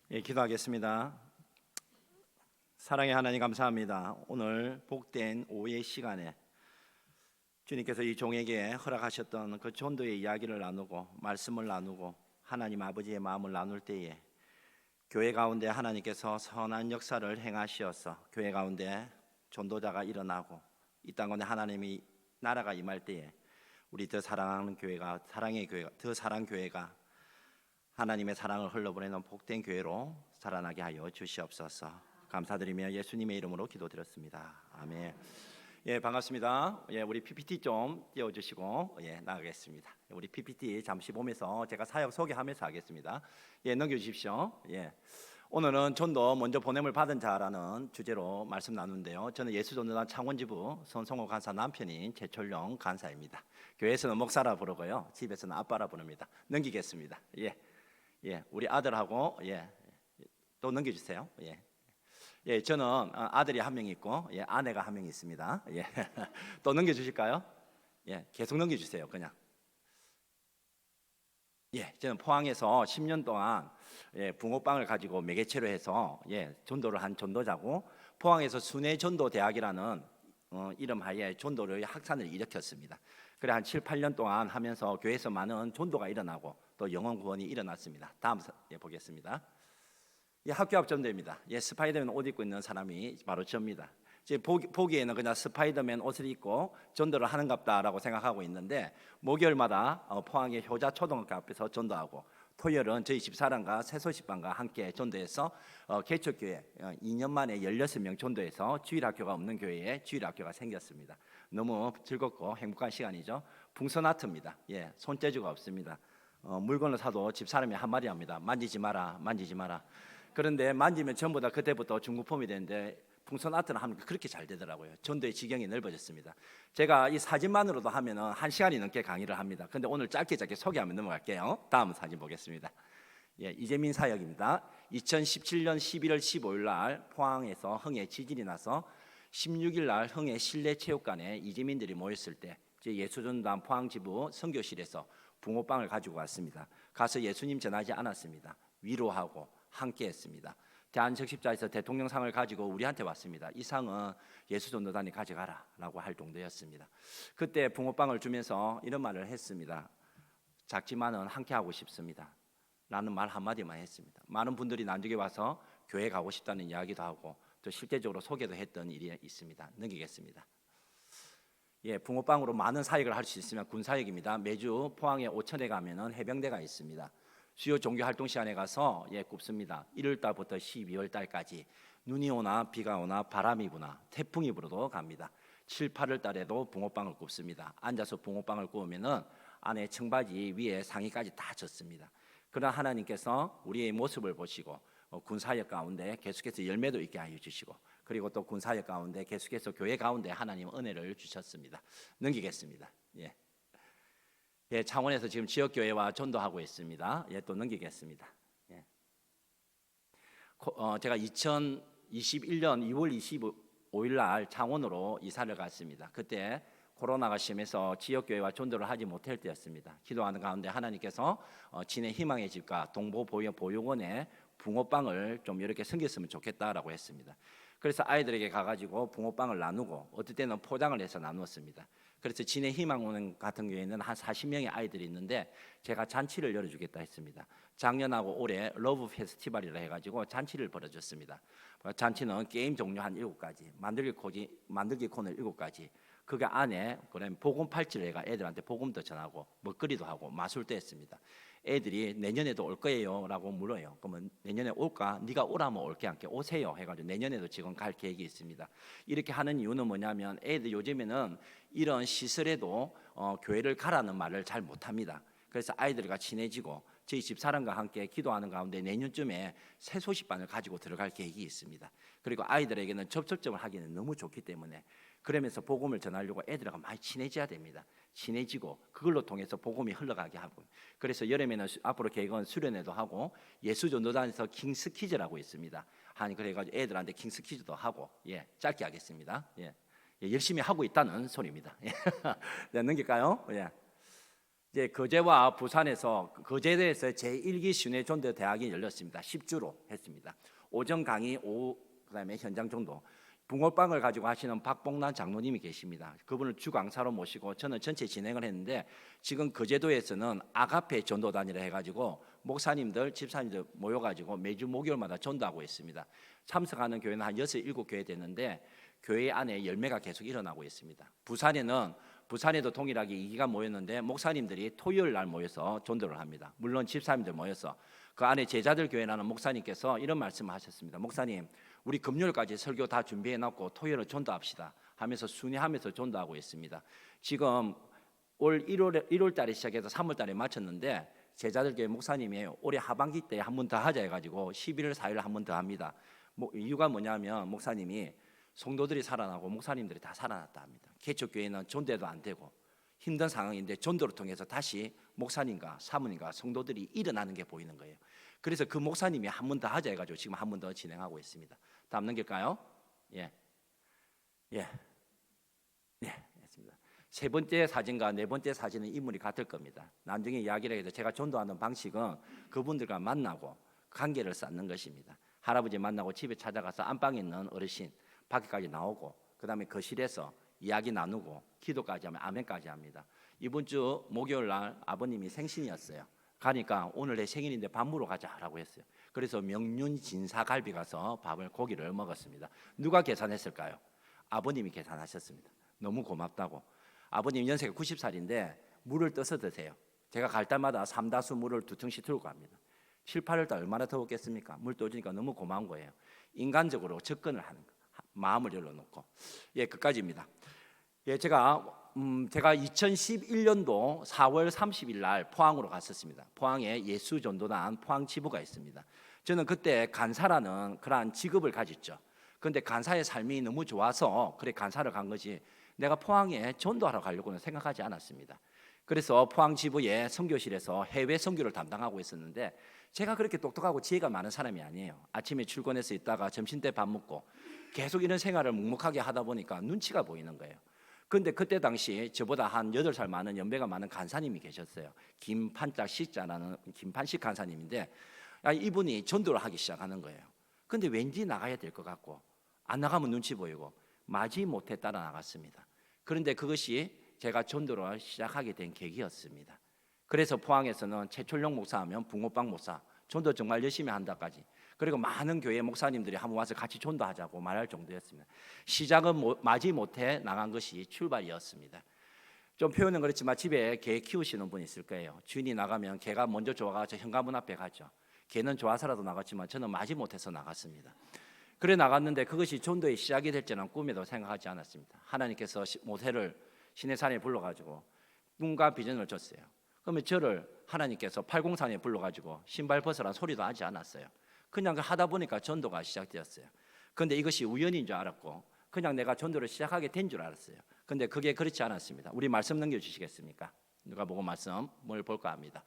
기도하겠습니다. 사랑의 하나님 감사합니다. 오늘 복된 오후의 시간에 주님께서 이 종에게 허락하셨던 그 전도의 이야기를 나누고 말씀을 나누고 하나님 아버지의 마음을 나눌 때에 교회 가운데 하나님께서 선한 역사를 행하시어서 교회 가운데 전도자가 일어나고 이 땅 가운데 하나님이 나라가 임할 때에 우리 더 사랑하는 교회가 사랑의 교회가 더 사랑 교회가 하나님의 사랑을 흘러보내는 복된 교회로 살아나게 하여 주시옵소서. 감사드리며 예수님의 이름으로 기도드렸습니다. 아멘. 반갑습니다. 우리 PPT 좀 띄워주시고 나가겠습니다. 우리 PPT 잠시 보면서 제가 사역 소개하면서 하겠습니다. 넘겨주십시오. 오늘은 전도 먼저 보냄을 받은 자라는 주제로 말씀 나누는데요. 저는 예수전도단 창원지부 손성호 간사 남편인 최철용 간사입니다. 교회에서는 목사라 부르고요, 집에서는 아빠라 부릅니다. 넘기겠습니다. 우리 아들하고 또 넘겨주세요. 저는 아들이 한 명 있고 아내가 한 명 있습니다. 또 넘겨주실까요? 계속 넘겨주세요. 그냥. 저는 포항에서 10년 동안 붕어빵을 가지고 매개체로 해서 전도를 한 전도자고, 포항에서 순회전도대학이라는 이름하에 전도를 학산을 일으켰습니다. 그래 한 7, 8년 동안 하면서 교회에서 많은 전도가 일어나고 또 영혼 구원이 일어났습니다. 다음 보겠습니다. 학교 앞 전도입니다. 스파이더맨 옷 입고 있는 사람이 바로 저입니다. 보기에는 그냥 스파이더맨 옷을 입고 전도를 하는갑다라고 생각하고 있는데, 목요일마다 포항의 효자 초등학교 앞에서 전도하고, 토요일은 저희 집사람과 새소식반과 함께 전도해서 개척교회 2년 만에 16명 전도해서 주일학교가 없는 교회에 주일학교가 생겼습니다. 너무 즐겁고 행복한 시간이죠. 풍선아트입니다. 손재주가 없습니다. 물건을 사도 집사람이 한마디 합니다. 만지지 마라, 만지지 마라. 그런데 만지면 전부 다 그때부터 중국폼이 되는데 풍선아트는 하면 그렇게 잘 되더라고요. 전도의 지경이 넓어졌습니다. 제가 이 사진만으로도 하면은 1시간이 넘게 강의를 합니다. 근데 오늘 짧게 소개하면 넘어갈게요. 다음 사진 보겠습니다. 이재민 사역입니다. 2017년 11월 15일 날 포항에서 흥에 지진이 나서 16일 날 흥에 실내 체육관에 이재민들이 모였을 때 예수전도단 포항지부 선교실에서 붕어빵을 가지고 왔습니다. 가서 예수님 전하지 않았습니다. 위로하고 함께했습니다. 대한적십자에서 대통령상을 가지고 우리한테 왔습니다. 이 상은 예수전도단이 가져가라라고 할 정도였습니다. 그때 붕어빵을 주면서 이런 말을 했습니다. 작지만은 함께하고 싶습니다 라는 말 한마디만 했습니다. 많은 분들이 나중에 와서 교회 가고 싶다는 이야기도 하고 또 실제적으로 소개도 했던 일이 있습니다. 넘기겠습니다. 붕어빵으로 많은 사역을 할 수 있으면 군사역입니다. 매주 포항에 오천에 가면은 해병대가 있습니다. 주요 종교 활동 시간에 가서 굽습니다. 1월 달부터 12월 달까지 눈이 오나 비가 오나 바람이 부나 태풍이 불어도 갑니다. 7, 8월 달에도 붕어빵을 굽습니다. 앉아서 붕어빵을 구우면은 안에 청바지 위에 상의까지 다 젖습니다. 그러나 하나님께서 우리의 모습을 보시고 군사역 가운데 계속해서 열매도 있게 하여 주시고, 그리고 또 군사역 가운데 계속해서 교회 가운데 하나님 은혜를 주셨습니다. 넘기겠습니다. 창원에서 지금 지역교회와 전도하고 있습니다. 또 넘기겠습니다. 제가 2021년 2월 25일 날 창원으로 이사를 갔습니다. 그때 코로나가 심해서 지역교회와 전도를 하지 못할 때였습니다. 기도하는 가운데 하나님께서 진해 희망의 집과 동보보육원에 붕어빵을 좀 이렇게 섬겼으면 좋겠다라고 했습니다. 그래서 아이들에게 가가지고 붕어빵을 나누고 어떨 때는 포장을 해서 나누었습니다. 그래서 진해 희망원 같은 경우에는 한 40명의 아이들이 있는데 제가 잔치를 열어주겠다 했습니다. 작년하고 올해 러브 페스티벌이라 해가지고 잔치를 벌어줬습니다. 잔치는 게임 종류 한 7가지, 만들기 코너 7가지, 그 안에 그다음에 복음 팔찌를 해가 애들한테 복음도 전하고 먹거리도 하고 마술도 했습니다. 애들이 내년에도 올 거예요라고 물어요. 그러면 내년에 올까? 네가 오라면 올게 않게 오세요 해가지고 내년에도 지금 갈 계획이 있습니다. 이렇게 하는 이유는 뭐냐면 애들 요즘에는 이런 시설에도 교회를 가라는 말을 잘 못합니다. 그래서 아이들과 친해지고 저희 집사람과 함께 기도하는 가운데 내년쯤에 새소식반을 가지고 들어갈 계획이 있습니다. 그리고 아이들에게는 접촉점을 하기는 너무 좋기 때문에 그러면서 복음을 전하려고 애들하고 많이 친해져야 됩니다. 친해지고 그걸로 통해서 복음이 흘러가게 하고, 그래서 여름에는 앞으로 계획은 수련회도 하고 예수전도단에서 킹스퀴즈라고 있습니다. 그래가지고 애들한테 킹스퀴즈도 하고 짧게 하겠습니다. 열심히 하고 있다는 소리입니다. 네, 넘길까요? 이제 거제와 부산에서 거제도에서 제1기 순회 전도 대학이 열렸습니다. 10주로 했습니다. 오전 강의, 오후 그다음에 현장 전도. 붕어빵을 가지고 하시는 박봉란 장로님이 계십니다. 그분을 주강사로 모시고 저는 전체 진행을 했는데 지금 거제도에서는 아가페 전도단이라 해가지고 목사님들, 집사님들 모여가지고 매주 목요일마다 전도하고 있습니다. 참석하는 교회는 한 6, 7교회 되는데 교회 안에 열매가 계속 일어나고 있습니다. 부산에도 동일하게 2기가 모였는데 목사님들이 토요일 날 모여서 전도를 합니다. 물론 집사님들 모여서 그 안에 제자들 교회라는 목사님께서 이런 말씀을 하셨습니다. 목사님, 우리 금요일까지 설교 다 준비해놨고 토요일에 전도합시다 하면서 순회하면서 전도하고 있습니다. 지금 올 1월 달에 시작해서 3월 달에 마쳤는데 제자들 교회 목사님이 올해 하반기 때 한 번 더 하자 해가지고 11월 4일 한 번 더 합니다. 이유가 뭐냐면 목사님이 성도들이 살아나고 목사님들이 다 살아났다 합니다. 개척교회는 전도도 안 되고 힘든 상황인데 전도를 통해서 다시 목사님과 사모님과 성도들이 일어나는 게 보이는 거예요. 그래서 그 목사님이 한 번 더 하자 해가지고 지금 한 번 더 진행하고 있습니다. 다음 넘길까요? 예, 했습니다. 세 번째 사진과 네 번째 사진은 인물이 같을 겁니다. 나중에 이야기를 해서 제가 전도하는 방식은 그분들과 만나고 관계를 쌓는 것입니다. 할아버지 만나고 집에 찾아가서 안방에 있는 어르신 밖에까지 나오고 그다음에 거실에서 이야기 나누고 기도까지 하면 아멘까지 합니다. 이번 주 목요일 날 아버님이 생신이었어요. 가니까 오늘 내 생일인데 밥 먹으러 가자라고 했어요. 그래서 명륜 진사갈비 가서 고기를 먹었습니다. 누가 계산했을까요? 아버님이 계산하셨습니다. 너무 고맙다고. 아버님 연세가 90살인데 물을 떠서 드세요. 제가 갈 때마다 삼다수 물을 2통씩 들고 갑니다. 7, 8월 달 얼마나 더웠겠습니까? 물 떠주니까 너무 고마운 거예요. 인간적으로 접근을 하는 거. 마음을 열어놓고. 끝까지입니다. 제가 2011년도 4월 30일 날 포항으로 갔었습니다. 포항에 예수전도단 포항지부가 있습니다. 저는 그때 간사라는 그러한 직업을 가졌죠. 그런데 간사의 삶이 너무 좋아서 그래 간사를 간 거지 내가 포항에 전도하러 가려고는 생각하지 않았습니다. 그래서 포항지부의 선교실에서 해외 선교를 담당하고 있었는데 제가 그렇게 똑똑하고 지혜가 많은 사람이 아니에요. 아침에 출근해서 있다가 점심때 밥 먹고 계속 이런 생활을 묵묵하게 하다 보니까 눈치가 보이는 거예요. 그런데 그때 당시 저보다 한 8살 많은 연배가 많은 간사님이 계셨어요. 김판짝 식자라는 김판식 간사님인데 이분이 전도를 하기 시작하는 거예요. 그런데 왠지 나가야 될 것 같고 안 나가면 눈치 보이고 마지못해 따라 나갔습니다. 그런데 그것이 제가 전도를 시작하게 된 계기였습니다. 그래서 포항에서는 최철용 목사하면 붕어빵 목사 전도 정말 열심히 한다까지 그리고 많은 교회 목사님들이 한번 와서 같이 전도하자고 말할 정도였습니다. 시작은 마지못해 나간 것이 출발이었습니다. 좀 표현은 그렇지만 집에 개 키우시는 분 있을 거예요. 주인이 나가면 개가 먼저 좋아가서 현관문 앞에 가죠. 개는 좋아서라도 나갔지만 저는 마지못해서 나갔습니다. 그래 나갔는데 그것이 전도의 시작이 될지는 꿈에도 생각하지 않았습니다. 하나님께서 모세를 시내산에 불러가지고 꿈과 비전을 줬어요. 그러면 저를 하나님께서 팔공산에 불러가지고 신발 벗으라는 소리도 하지 않았어요. 그냥 하다 보니까 전도가 시작되었어요. 그런데 이것이 우연인 줄 알았고 그냥 내가 전도를 시작하게 된 줄 알았어요. 그런데 그게 그렇지 않았습니다. 우리 말씀 넘겨주시겠습니까? 누가복음 말씀 뭘 볼까 합니다.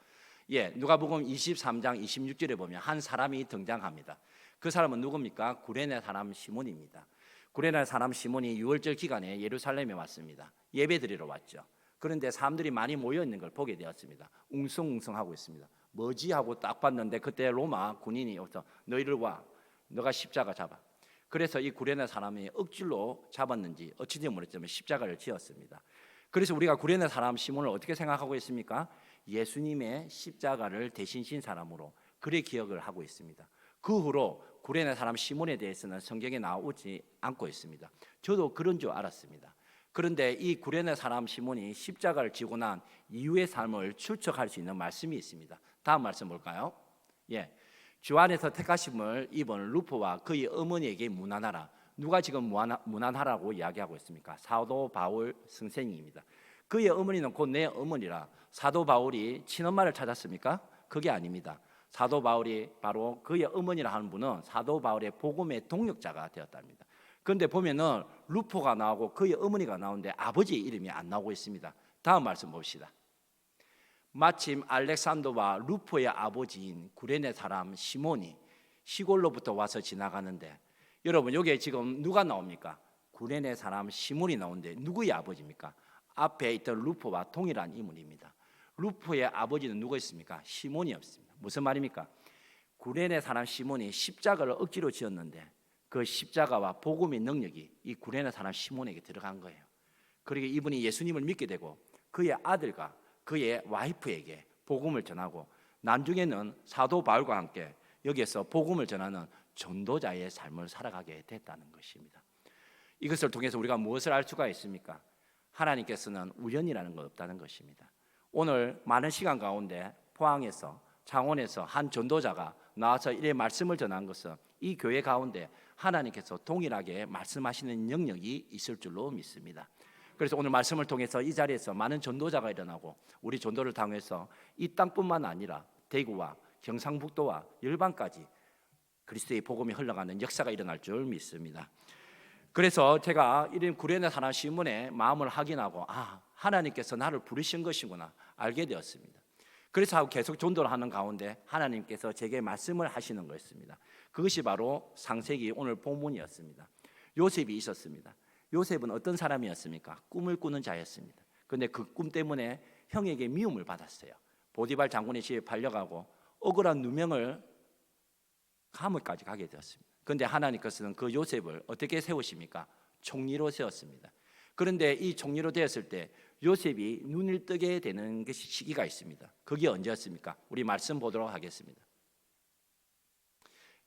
누가복음 23장 26절에 보면 한 사람이 등장합니다. 그 사람은 누굽니까? 구레네 사람 시몬입니다. 구레네 사람 시몬이 유월절 기간에 예루살렘에 왔습니다. 예배드리러 왔죠. 그런데 사람들이 많이 모여 있는 걸 보게 되었습니다. 웅성웅성하고 있습니다. 뭐지 하고 딱 봤는데 그때 로마 군인이 와서 너희를 와, 너가 십자가 잡아. 그래서 이 구레네 사람이 억지로 잡았는지 어찌인지 모르겠지만 십자가를 지었습니다. 그래서 우리가 구레네 사람 시몬을 어떻게 생각하고 있습니까? 예수님의 십자가를 대신 진 사람으로 그래 기억을 하고 있습니다. 그 후로 구레네 사람 시몬에 대해서는 성경에 나오지 않고 있습니다. 저도 그런 줄 알았습니다. 그런데 이 구레네 사람 시몬이 십자가를 지고 난 이후의 삶을 추측할 수 있는 말씀이 있습니다. 다음 말씀 볼까요? 주 안에서 택하심을 입은 루포와 그의 어머니에게 문안하라. 누가 지금 문안하라고 이야기하고 있습니까? 사도 바울 선생님입니다. 그의 어머니는 곧 내 어머니라. 사도 바울이 친엄마를 찾았습니까? 그게 아닙니다. 사도 바울이 바로 그의 어머니라 하는 분은 사도 바울의 복음의 동력자가 되었답니다. 그런데 보면은 루포가 나오고 그의 어머니가 나오는데 아버지의 이름이 안 나오고 있습니다. 다음 말씀 봅시다. 마침 알렉산더와 루포의 아버지인 구레네 사람 시몬이 시골로부터 와서 지나가는데 여러분 여기에 지금 누가 나옵니까? 구레네 사람 시몬이 나오는데 누구의 아버지입니까? 앞에 있던 루포와 동일한 인물입니다. 루포의 아버지는 누구였습니까? 시몬이었습니다. 무슨 말입니까? 구레네 사람 시몬이 십자가를 억지로 지었는데 그 십자가와 복음의 능력이 이 구레네 사람 시몬에게 들어간 거예요. 그리고 이분이 예수님을 믿게 되고 그의 아들과 그의 와이프에게 복음을 전하고 나중에는 사도 바울과 함께 여기에서 복음을 전하는 전도자의 삶을 살아가게 됐다는 것입니다. 이것을 통해서 우리가 무엇을 알 수가 있습니까? 하나님께서는 우연이라는 것 없다는 것입니다. 오늘 많은 시간 가운데 포항에서 창원에서 한 전도자가 나와서 이래 말씀을 전한 것은 이 교회 가운데 하나님께서 동일하게 말씀하시는 영역이 있을 줄로 믿습니다. 그래서 오늘 말씀을 통해서 이 자리에서 많은 전도자가 일어나고 우리 전도를 당해서 이 땅뿐만 아니라 대구와 경상북도와 열방까지 그리스도의 복음이 흘러가는 역사가 일어날 줄 믿습니다. 그래서 제가 이런 구레네 사람 시몬의 마음을 확인하고 하나님께서 나를 부르신 것이구나 알게 되었습니다. 그래서 계속 전도를 하는 가운데 하나님께서 제게 말씀을 하시는 거였습니다. 그것이 바로 창세기 오늘 본문이었습니다. 요셉이 있었습니다. 요셉은 어떤 사람이었습니까? 꿈을 꾸는 자였습니다. 그런데 그 꿈 때문에 형에게 미움을 받았어요. 보디발 장군의 집에 팔려가고 억울한 누명을 감옥까지 가게 되었습니다. 그런데 하나님께서는 그 요셉을 어떻게 세우십니까? 총리로 세웠습니다. 그런데 이 총리로 되었을 때 요셉이 눈을 뜨게 되는 시기가 있습니다. 그게 언제였습니까? 우리 말씀 보도록 하겠습니다.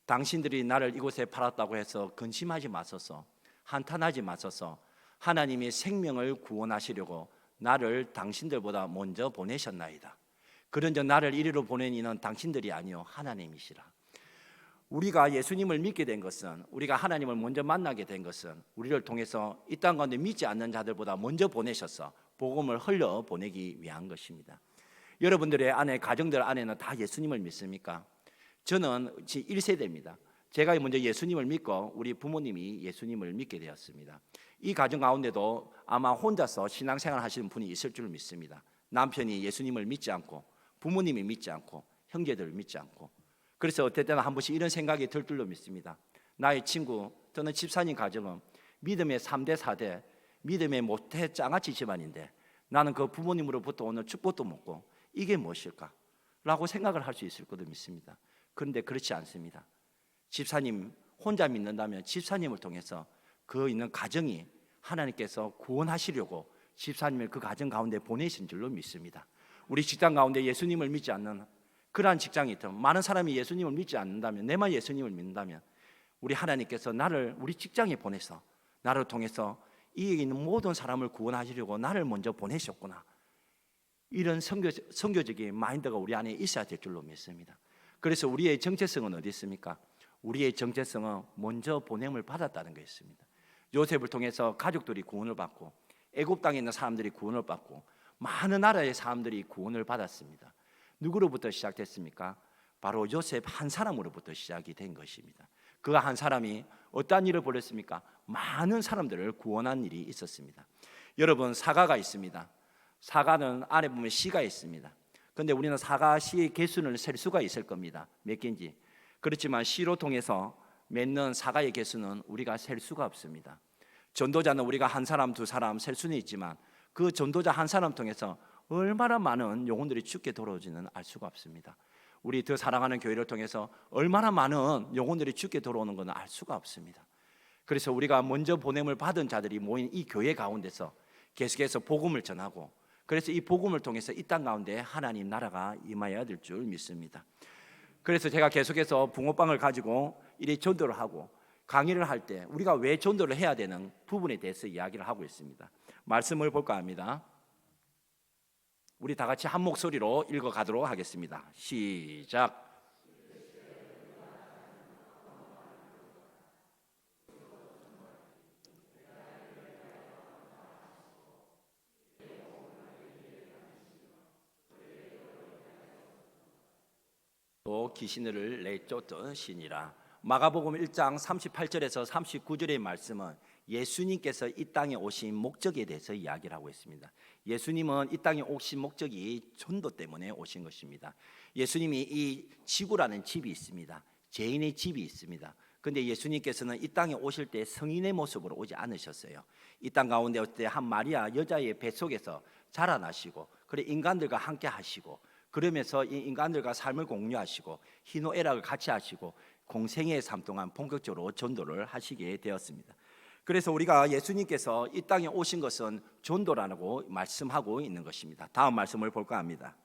당신들이 나를 이곳에 팔았다고 해서 근심하지 마소서, 한탄하지 마소서. 하나님이 생명을 구원하시려고 나를 당신들보다 먼저 보내셨나이다. 그런즉 나를 이리로 보낸 이는 당신들이 아니요 하나님이시라. 우리가 예수님을 믿게 된 것은, 우리가 하나님을 먼저 만나게 된 것은 우리를 통해서 이 땅 가운데 믿지 않는 자들보다 먼저 보내셔서 복음을 흘려 보내기 위한 것입니다. 여러분들의 안에, 가정들 안에는 다 예수님을 믿습니까? 저는 1세대입니다. 제가 먼저 예수님을 믿고 우리 부모님이 예수님을 믿게 되었습니다. 이 가정 가운데도 아마 혼자서 신앙생활 하시는 분이 있을 줄 믿습니다. 남편이 예수님을 믿지 않고, 부모님이 믿지 않고, 형제들을 믿지 않고, 그래서 어떨 때는 한 번씩 이런 생각이 들 줄로 믿습니다. 나의 친구 또는 집사님 가정은 믿음의 3대 4대 믿음의 모태 짱아치 집안인데 나는 그 부모님으로부터 오는 축복도 먹고 이게 무엇일까? 라고 생각을 할 수 있을 것도 믿습니다. 그런데 그렇지 않습니다. 집사님 혼자 믿는다면 집사님을 통해서 그 있는 가정이 하나님께서 구원하시려고 집사님을 그 가정 가운데 보내신 줄로 믿습니다. 우리 직장 가운데 예수님을 믿지 않는 그러한 직장이 있다면, 많은 사람이 예수님을 믿지 않는다면, 내만 예수님을 믿는다면 우리 하나님께서 나를 우리 직장에 보내서 나를 통해서 이 있는 모든 사람을 구원하시려고 나를 먼저 보내셨구나. 이런 선교적인 마인드가 우리 안에 있어야 될 줄로 믿습니다. 그래서 우리의 정체성은 어디 있습니까? 우리의 정체성은 먼저 보냄을 받았다는 것입니다. 요셉을 통해서 가족들이 구원을 받고 애굽 땅에 있는 사람들이 구원을 받고 많은 나라의 사람들이 구원을 받았습니다. 누구로부터 시작됐습니까? 바로 요셉 한 사람으로부터 시작이 된 것입니다. 그 한 사람이 어떠한 일을 벌였습니까? 많은 사람들을 구원한 일이 있었습니다. 여러분, 사과가 있습니다. 사과는 안에 보면 씨가 있습니다. 그런데 우리는 사과 씨의 개수는 셀 수가 있을 겁니다. 몇 개인지. 그렇지만 씨로 통해서 맺는 사과의 개수는 우리가 셀 수가 없습니다. 전도자는 우리가 한 사람, 두 사람 셀 수는 있지만 그 전도자 한 사람 통해서 얼마나 많은 영혼들이 죽게 돌아오지는 알 수가 없습니다. 우리 더 사랑하는 교회를 통해서 얼마나 많은 영혼들이 죽게 돌아오는 것은 알 수가 없습니다. 그래서 우리가 먼저 보냄을 받은 자들이 모인 이 교회 가운데서 계속해서 복음을 전하고, 그래서 이 복음을 통해서 이 땅 가운데 하나님 나라가 임하여야 될 줄 믿습니다. 그래서 제가 계속해서 붕어빵을 가지고 이리 전도를 하고 강의를 할 때 우리가 왜 전도를 해야 되는 부분에 대해서 이야기를 하고 있습니다. 말씀을 볼까 합니다. 우리 다 같이 한 목소리로 읽어가도록 하겠습니다. 시작. 또 귀신을 내쫓던 신이라. 마가복음 1장 38절에서 39절의 말씀은 예수님께서 이 땅에 오신 목적에 대해서 이야기를 하고 있습니다. 예수님은 이 땅에 오신 목적이 전도 때문에 오신 것입니다. 예수님이 이 지구라는 집이 있습니다. 죄인의 집이 있습니다. 그런데 예수님께서는 이 땅에 오실 때 성인의 모습으로 오지 않으셨어요. 이 땅 가운데 올 때 한 마리아 여자의 뱃속에서 자라나시고 그래 인간들과 함께 하시고 그러면서 이 인간들과 삶을 공유하시고 희노애락을 같이 하시고 공생애의 삶 동안 본격적으로 전도를 하시게 되었습니다. 그래서 우리가 예수님께서 이 땅에 오신 것은 전도라고 말씀하고 있는 것입니다. 다음 말씀을 볼까 합니다.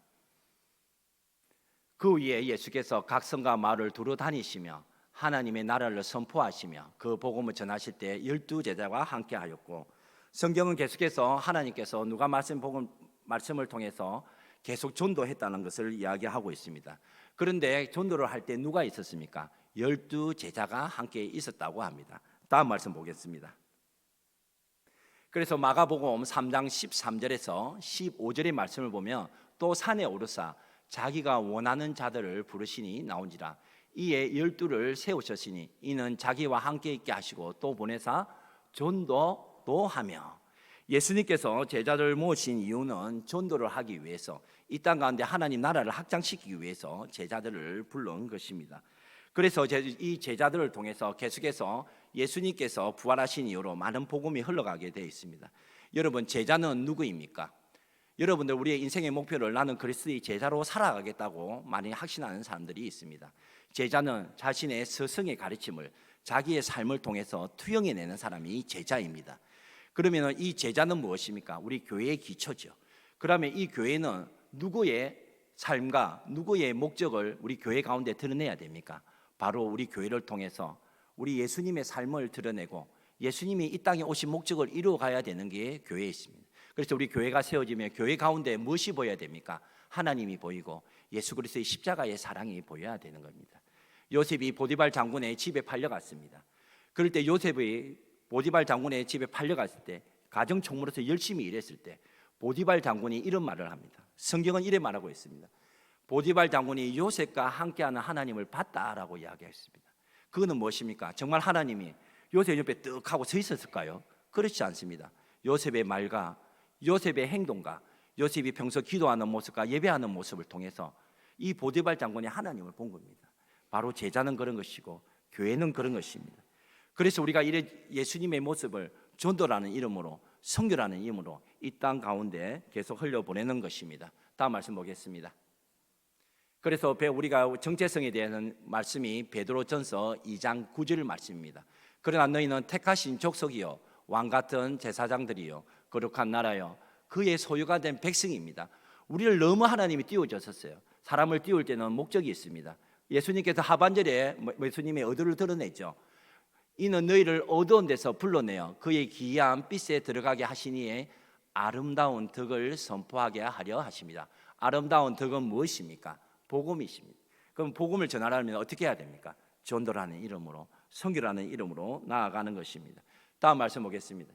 그 위에 예수께서 각 성과 마을을 두루 다니시며 하나님의 나라를 선포하시며 그 복음을 전하실 때 12제자와 함께 하였고, 성경은 계속해서 하나님께서 누가 말씀을 통해서 계속 전도했다는 것을 이야기하고 있습니다. 그런데 전도를 할 때 누가 있었습니까? 12제자가 함께 있었다고 합니다. 다음 말씀 보겠습니다. 그래서 마가복음 3장 13절에서 15절의 말씀을 보면 또 산에 오르사 자기가 원하는 자들을 부르시니 나온지라 이에 12를 세우셨으니 이는 자기와 함께 있게 하시고 또 보내사 전도도 하며, 예수님께서 제자들을 모으신 이유는 전도를 하기 위해서 이 땅 가운데 하나님 나라를 확장시키기 위해서 제자들을 불러온 것입니다. 그래서 이 제자들을 통해서 계속해서 예수님께서 부활하신 이후로 많은 복음이 흘러가게 되어 있습니다. 여러분, 제자는 누구입니까? 여러분들, 우리의 인생의 목표를 나는 그리스도의 제자로 살아가겠다고 많이 확신하는 사람들이 있습니다. 제자는 자신의 스승의 가르침을 자기의 삶을 통해서 투영해내는 사람이 제자입니다. 그러면 이 제자는 무엇입니까? 우리 교회의 기초죠. 그러면 이 교회는 누구의 삶과 누구의 목적을 우리 교회 가운데 드러내야 됩니까? 바로 우리 교회를 통해서 우리 예수님의 삶을 드러내고 예수님이 이 땅에 오신 목적을 이루어가야 되는 게 교회에 있습니다. 그래서 우리 교회가 세워지면 교회 가운데 무엇이 보여야 됩니까? 하나님이 보이고 예수 그리스도의 십자가의 사랑이 보여야 되는 겁니다. 요셉이 보디발 장군의 집에 팔려갔습니다. 그럴 때 요셉이 보디발 장군의 집에 팔려갔을 때 가정 총무로서 열심히 일했을 때 보디발 장군이 이런 말을 합니다. 성경은 이래 말하고 있습니다. 보디발 장군이 요셉과 함께하는 하나님을 봤다라고 이야기했습니다. 그거는 무엇입니까? 정말 하나님이 요셉 옆에 뜩 하고 서 있었을까요? 그렇지 않습니다. 요셉의 말과 요셉의 행동과 요셉이 평소 기도하는 모습과 예배하는 모습을 통해서 이 보디발 장군이 하나님을 본 겁니다. 바로 제자는 그런 것이고 교회는 그런 것입니다. 그래서 우리가 예수님의 모습을 전도라는 이름으로, 선교라는 이름으로 이 땅 가운데 계속 흘려보내는 것입니다. 다음 말씀 보겠습니다. 그래서 우리가 정체성에 대한 말씀이 베드로전서 2장 9절 말씀입니다. 그러나 너희는 택하신 족속이요 왕같은 제사장들이요 거룩한 나라요 그의 소유가 된 백성입니다. 우리를 너무 하나님이 띄워주셨어요. 사람을 띄울 때는 목적이 있습니다. 예수님께서 하반절에 예수님의 의도를 드러냈죠. 이는 너희를 어두운 데서 불러내어 그의 기이한 빛에 들어가게 하시니에 아름다운 덕을 선포하게 하려 하십니다. 아름다운 덕은 무엇입니까? 복음이십니다. 그럼 복음을 전하려면 어떻게 해야 됩니까? 전도라는 이름으로, 선교라는 이름으로 나아가는 것입니다. 다음 말씀 보겠습니다.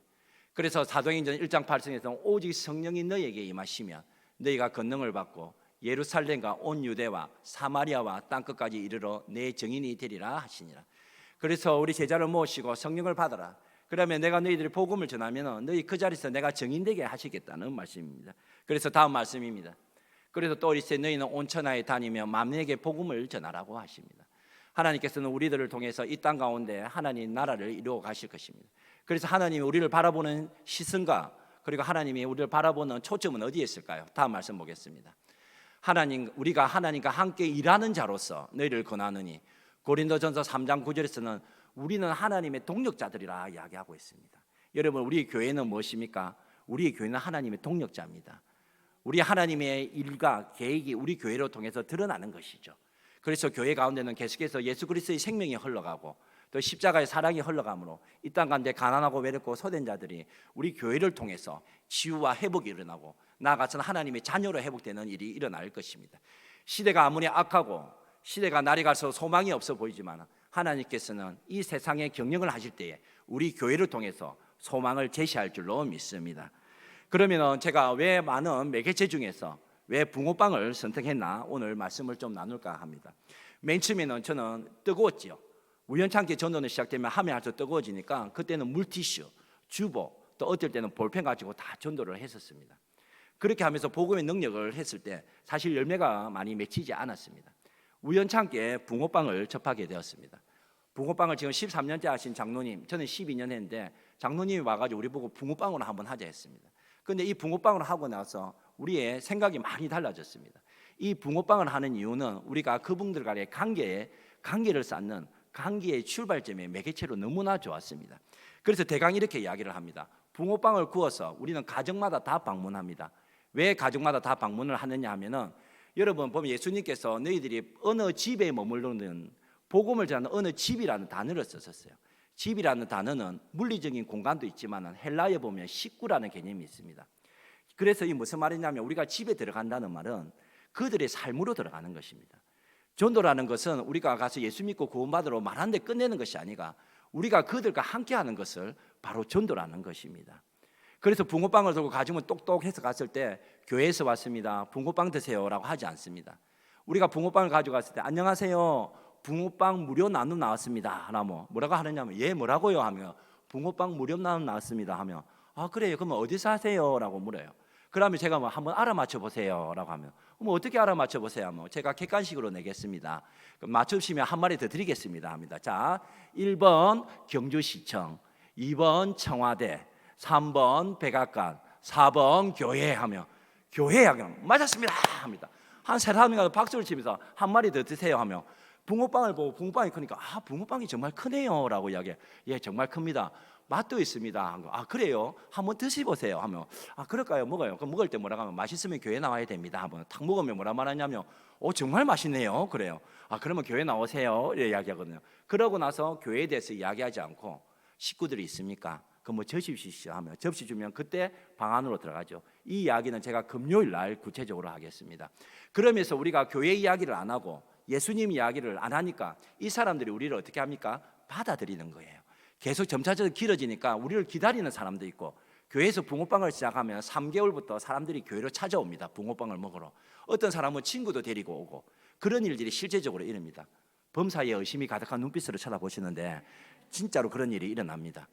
그래서 사도행전 1장 8절에서 오직 성령이 너희에게 임하시면 너희가 권능을 받고 예루살렘과 온 유대와 사마리아와 땅끝까지 이르러 내 증인이 되리라 하시니라. 그래서 우리 제자를 모시고 성령을 받아라. 그러면 내가 너희들이 복음을 전하면 너희 그 자리에서 내가 증인되게 하시겠다는 말씀입니다. 그래서 다음 말씀입니다. 그래서 또 이제 너희는 온 천하에 다니며 만민에게 복음을 전하라고 하십니다. 하나님께서는 우리들을 통해서 이 땅 가운데 하나님 나라를 이루어 가실 것입니다. 그래서 하나님이 우리를 바라보는 시선과 그리고 하나님이 우리를 바라보는 초점은 어디에 있을까요? 다음 말씀 보겠습니다. 우리가 하나님과 함께 일하는 자로서 너희를 권하느니, 고린도전서 3장 9절에서는 우리는 하나님의 동력자들이라 이야기하고 있습니다. 여러분, 우리 교회는 무엇입니까? 우리 교회는 하나님의 동력자입니다. 우리 하나님의 일과 계획이 우리 교회를 통해서 드러나는 것이죠. 그래서 교회 가운데는 계속해서 예수 그리스도의 생명이 흘러가고 또 십자가의 사랑이 흘러가므로 이 땅 가운데 가난하고 외롭고 소된 자들이 우리 교회를 통해서 치유와 회복이 일어나고 나아가서는 하나님의 자녀로 회복되는 일이 일어날 것입니다. 시대가 아무리 악하고 시대가 날이 갈수록 소망이 없어 보이지만 하나님께서는 이 세상에 경영을 하실 때에 우리 교회를 통해서 소망을 제시할 줄로 믿습니다. 그러면 제가 왜 많은 매개체 중에서 왜 붕어빵을 선택했나 오늘 말씀을 좀 나눌까 합니다. 맨 처음에는 저는 뜨거웠지요. 우연찮게 전도는 시작되면 하면 할수록 뜨거워지니까 그때는 물티슈, 주보, 또 어떨 때는 볼펜 가지고 다 전도를 했었습니다. 그렇게 하면서 복음의 능력을 했을 때 사실 열매가 많이 맺히지 않았습니다. 우연찮게 붕어빵을 접하게 되었습니다. 붕어빵을 지금 13년째 하신 장로님, 저는 12년 했는데 장로님이 와가지고 우리 보고 붕어빵으로 한번 하자 했습니다. 그런데 이 붕어빵을 하고 나서 우리의 생각이 많이 달라졌습니다. 이 붕어빵을 하는 이유는 우리가 그분들과의 관계를 쌓는 관계의 출발점의 매개체로 너무나 좋았습니다. 그래서 대강 이렇게 이야기를 합니다. 붕어빵을 구워서 우리는 가정마다 다 방문합니다. 왜 가정마다 다 방문을 하느냐 하면은 여러분 보면 예수님께서 너희들이 어느 집에 머무르는 복음을 전하는 어느 집이라는 단어를 썼었어요. 집이라는 단어는 물리적인 공간도 있지만 헬라어에 보면 식구라는 개념이 있습니다. 그래서 이 무슨 말이냐면 우리가 집에 들어간다는 말은 그들의 삶으로 들어가는 것입니다. 전도라는 것은 우리가 가서 예수 믿고 구원받으러 말하는데 끝내는 것이 아니라 우리가 그들과 함께하는 것을 바로 전도라는 것입니다. 그래서 붕어빵을 들고 가지고 똑똑해서 갔을 때 교회에서 왔습니다. 붕어빵 드세요라고 하지 않습니다. 우리가 붕어빵을 가지고 갔을 때 안녕하세요. 붕어빵 무료 나눔 나왔습니다. 하면 뭐라고 하느냐면 예 뭐라고요 하면 붕어빵 무료 나눔 나왔습니다 하면 아 그래요 그러면 어디서 하세요라고 물어요. 그러면 제가 뭐 한번 알아맞혀 보세요라고 하면 뭐 어떻게 알아맞혀 보세요 하면 제가 객관식으로 내겠습니다. 맞추시면 한 마리 더 드리겠습니다 합니다. 자 1번 경주시청 2번 청와대 3번 백악관 4번 교회 하면 교회 하면 맞았습니다 합니다. 한 세 사람이 가서 박수를 치면서 한 마리 더 드세요 하면 붕어빵을 보고 붕어빵이 크니까 아 붕어빵이 정말 크네요 라고 이야기해. 예 정말 큽니다. 맛도 있습니다. 아 그래요? 한번 드셔보세요 하면 아 그럴까요? 먹어요. 그럼 먹을 때 뭐라고 하면 맛있으면 교회 나와야 됩니다. 한번 탁 먹으면 뭐라 말하냐면 정말 맛있네요. 그래요. 아 그러면 교회 나오세요. 이렇게 이야기하거든요. 그러고 나서 교회에 대해서 이야기하지 않고 식구들이 있습니까? 그럼 뭐 접시 주시죠 하면 접시 주면 그때 방 안으로 들어가죠. 이 이야기는 제가 금요일 날 구체적으로 하겠습니다. 그러면서 우리가 교회 이야기를 안 하고 예수님 이야기를 안 하니까 이 사람들이 우리를 어떻게 합니까? 받아들이는 거예요. 계속 점차적으로 길어지니까 우리를 기다리는 사람도 있고 교회에서 붕어빵을 시작하면 3개월부터 사람들이 교회로 찾아옵니다. 붕어빵을 먹으러. 어떤 사람은 친구도 데리고 오고 그런 일들이 실제적으로 일어납니다. 범사에 의심이 가득한 눈빛으로 쳐다보시는데 진짜로 그런 일이 일어납니다.